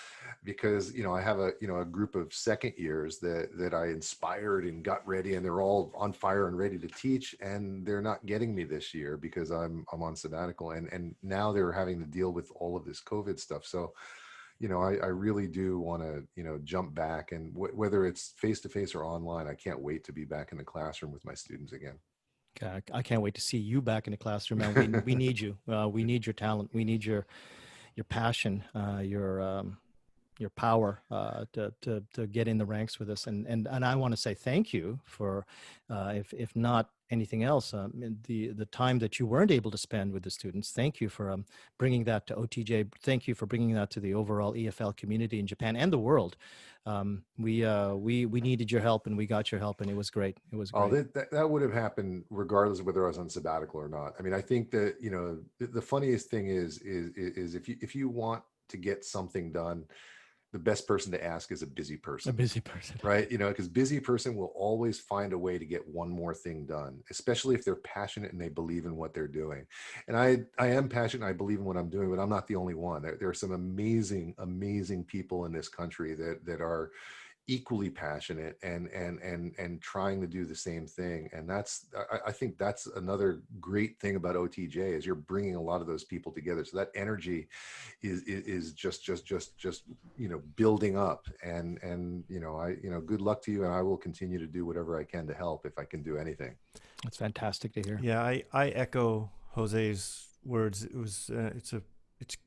[SPEAKER 3] because, I have a group of second years that I inspired and got ready, and they're all on fire and ready to teach, and they're not getting me this year because I'm on sabbatical, and now they're having to deal with all of this COVID stuff. So, I really do want to, jump back, and whether it's face to face or online, I can't wait to be back in the classroom with my students again.
[SPEAKER 2] Okay, I can't wait to see you back in the classroom, man. We need you. We need your talent. We need your passion, your power to get in the ranks with us. And I want to say thank you for, if not anything else, the time that you weren't able to spend with the students. Thank you for bringing that to OTJ. Thank you for bringing that to the overall EFL community in Japan and the world. We needed your help, and we got your help, and it was great. It was great.
[SPEAKER 3] Oh, that would have happened regardless of whether I was on sabbatical or not. I mean, I think that, the funniest thing is if you want to get something done, the best person to ask is a busy person.
[SPEAKER 2] A busy person.
[SPEAKER 3] Right? Because busy person will always find a way to get one more thing done, especially if they're passionate and they believe in what they're doing. And I am passionate. I believe in what I'm doing, but I'm not the only one. There are some amazing, amazing people in this country that are equally passionate and trying to do the same thing. And I think that's another great thing about OTJ, is you're bringing a lot of those people together. So that energy is just building up, and good luck to you, and I will continue to do whatever I can to help if I can do anything.
[SPEAKER 2] That's fantastic to hear.
[SPEAKER 1] Yeah, I echo Jose's words. It was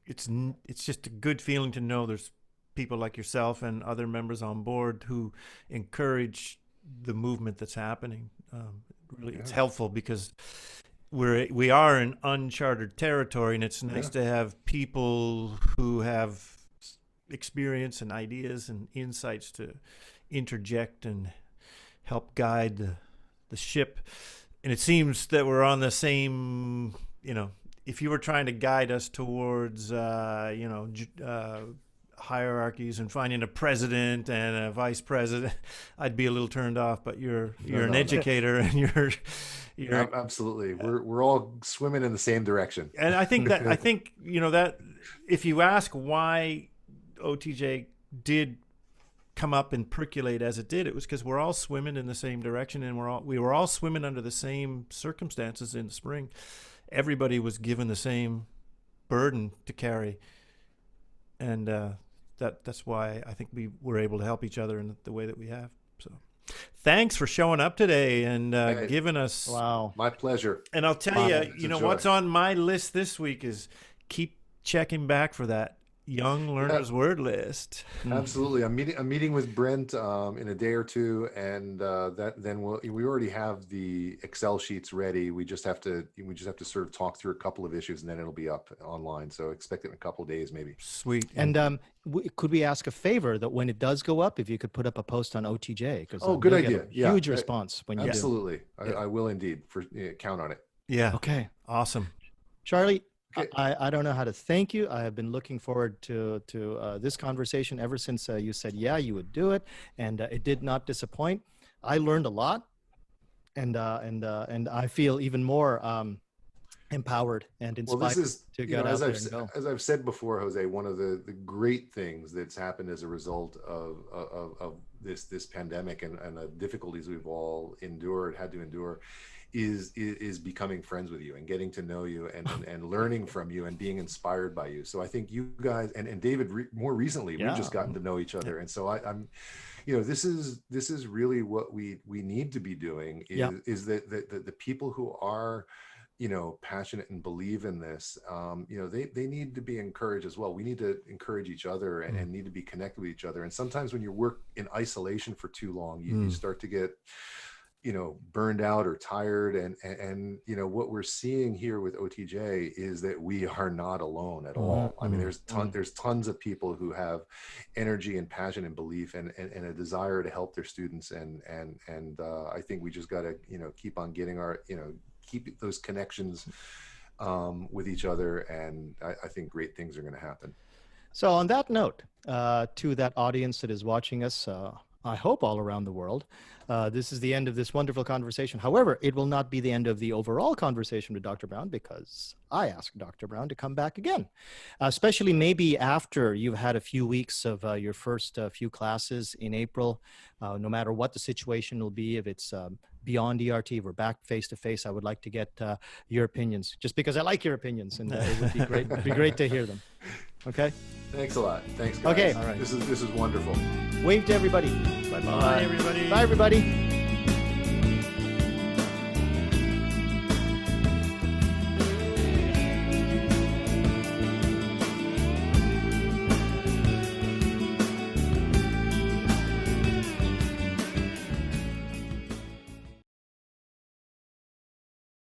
[SPEAKER 1] it's just a good feeling to know there's people like yourself and other members on board who encourage the movement that's happening. Really, it's helpful, because we are in uncharted territory, and it's nice to have people who have experience and ideas and insights to interject and help guide the ship. And it seems that we're on the same, if you were trying to guide us towards, hierarchies and finding a president and a vice president, I'd be a little turned off. But you're an educator, and you're
[SPEAKER 3] absolutely. We're all swimming in the same direction.
[SPEAKER 1] And I think that if you ask why OTJ did come up and percolate as it did, it was because we're all swimming in the same direction, and we were all swimming under the same circumstances in the spring. Everybody was given the same burden to carry, and that's why I think we were able to help each other in the way that we have. So thanks for showing up today and giving us.
[SPEAKER 2] Wow.
[SPEAKER 3] My pleasure.
[SPEAKER 1] And I'll tell you, what's on my list this week is keep checking back for that Young Learners Word List.
[SPEAKER 3] Absolutely. I'm meeting with Brent in a day or two, and then we already have the Excel sheets ready. We just have to sort of talk through a couple of issues, and then it'll be up online. So expect it in a couple of days, maybe.
[SPEAKER 1] Sweet.
[SPEAKER 2] And could we ask a favor that when it does go up, if you could put up a post on OTJ? Because
[SPEAKER 3] good idea.
[SPEAKER 2] Huge response when you
[SPEAKER 3] absolutely. Do. I will indeed. Count on it.
[SPEAKER 1] Yeah.
[SPEAKER 2] Okay.
[SPEAKER 1] Awesome.
[SPEAKER 2] Charlie, okay. I don't know how to thank you. I have been looking forward to this conversation ever since you said, you would do it. And it did not disappoint. I learned a lot. And I feel even more empowered and inspired to get out there and go.
[SPEAKER 3] As I've said before, Jose, one of the great things that's happened as a result of this pandemic and the difficulties we've all had to endure, is becoming friends with you and getting to know you and learning from you and being inspired by you. So I think you guys and David more recently, we've just gotten to know each other. And so I'm this is really what we need to be doing, is that the people who are, passionate and believe in this, they need to be encouraged as well. We need to encourage each other and need to be connected with each other. And sometimes when you work in isolation for too long, you start to get, burned out or tired. And what we're seeing here with OTJ is that we are not alone at all. I mean, there's tons of people who have energy and passion and belief and a desire to help their students. And I think we just got to, keep on getting our, keep those connections with each other. And I think great things are going to happen.
[SPEAKER 2] So on that note, to that audience that is watching us, I hope all around the world, this is the end of this wonderful conversation. However, it will not be the end of the overall conversation with Dr. Browne, because I asked Dr. Browne to come back again, especially maybe after you've had a few weeks of your first few classes in April. No matter what the situation will be, if it's beyond ERT, we're back face to face, I would like to get your opinions, just because I like your opinions, and it would be great. It'd be great to hear them. Okay.
[SPEAKER 3] Thanks a lot. Thanks, guys.
[SPEAKER 2] Okay.
[SPEAKER 3] All right. This is wonderful.
[SPEAKER 2] Wave to everybody.
[SPEAKER 1] Bye, everybody.
[SPEAKER 2] Bye, everybody.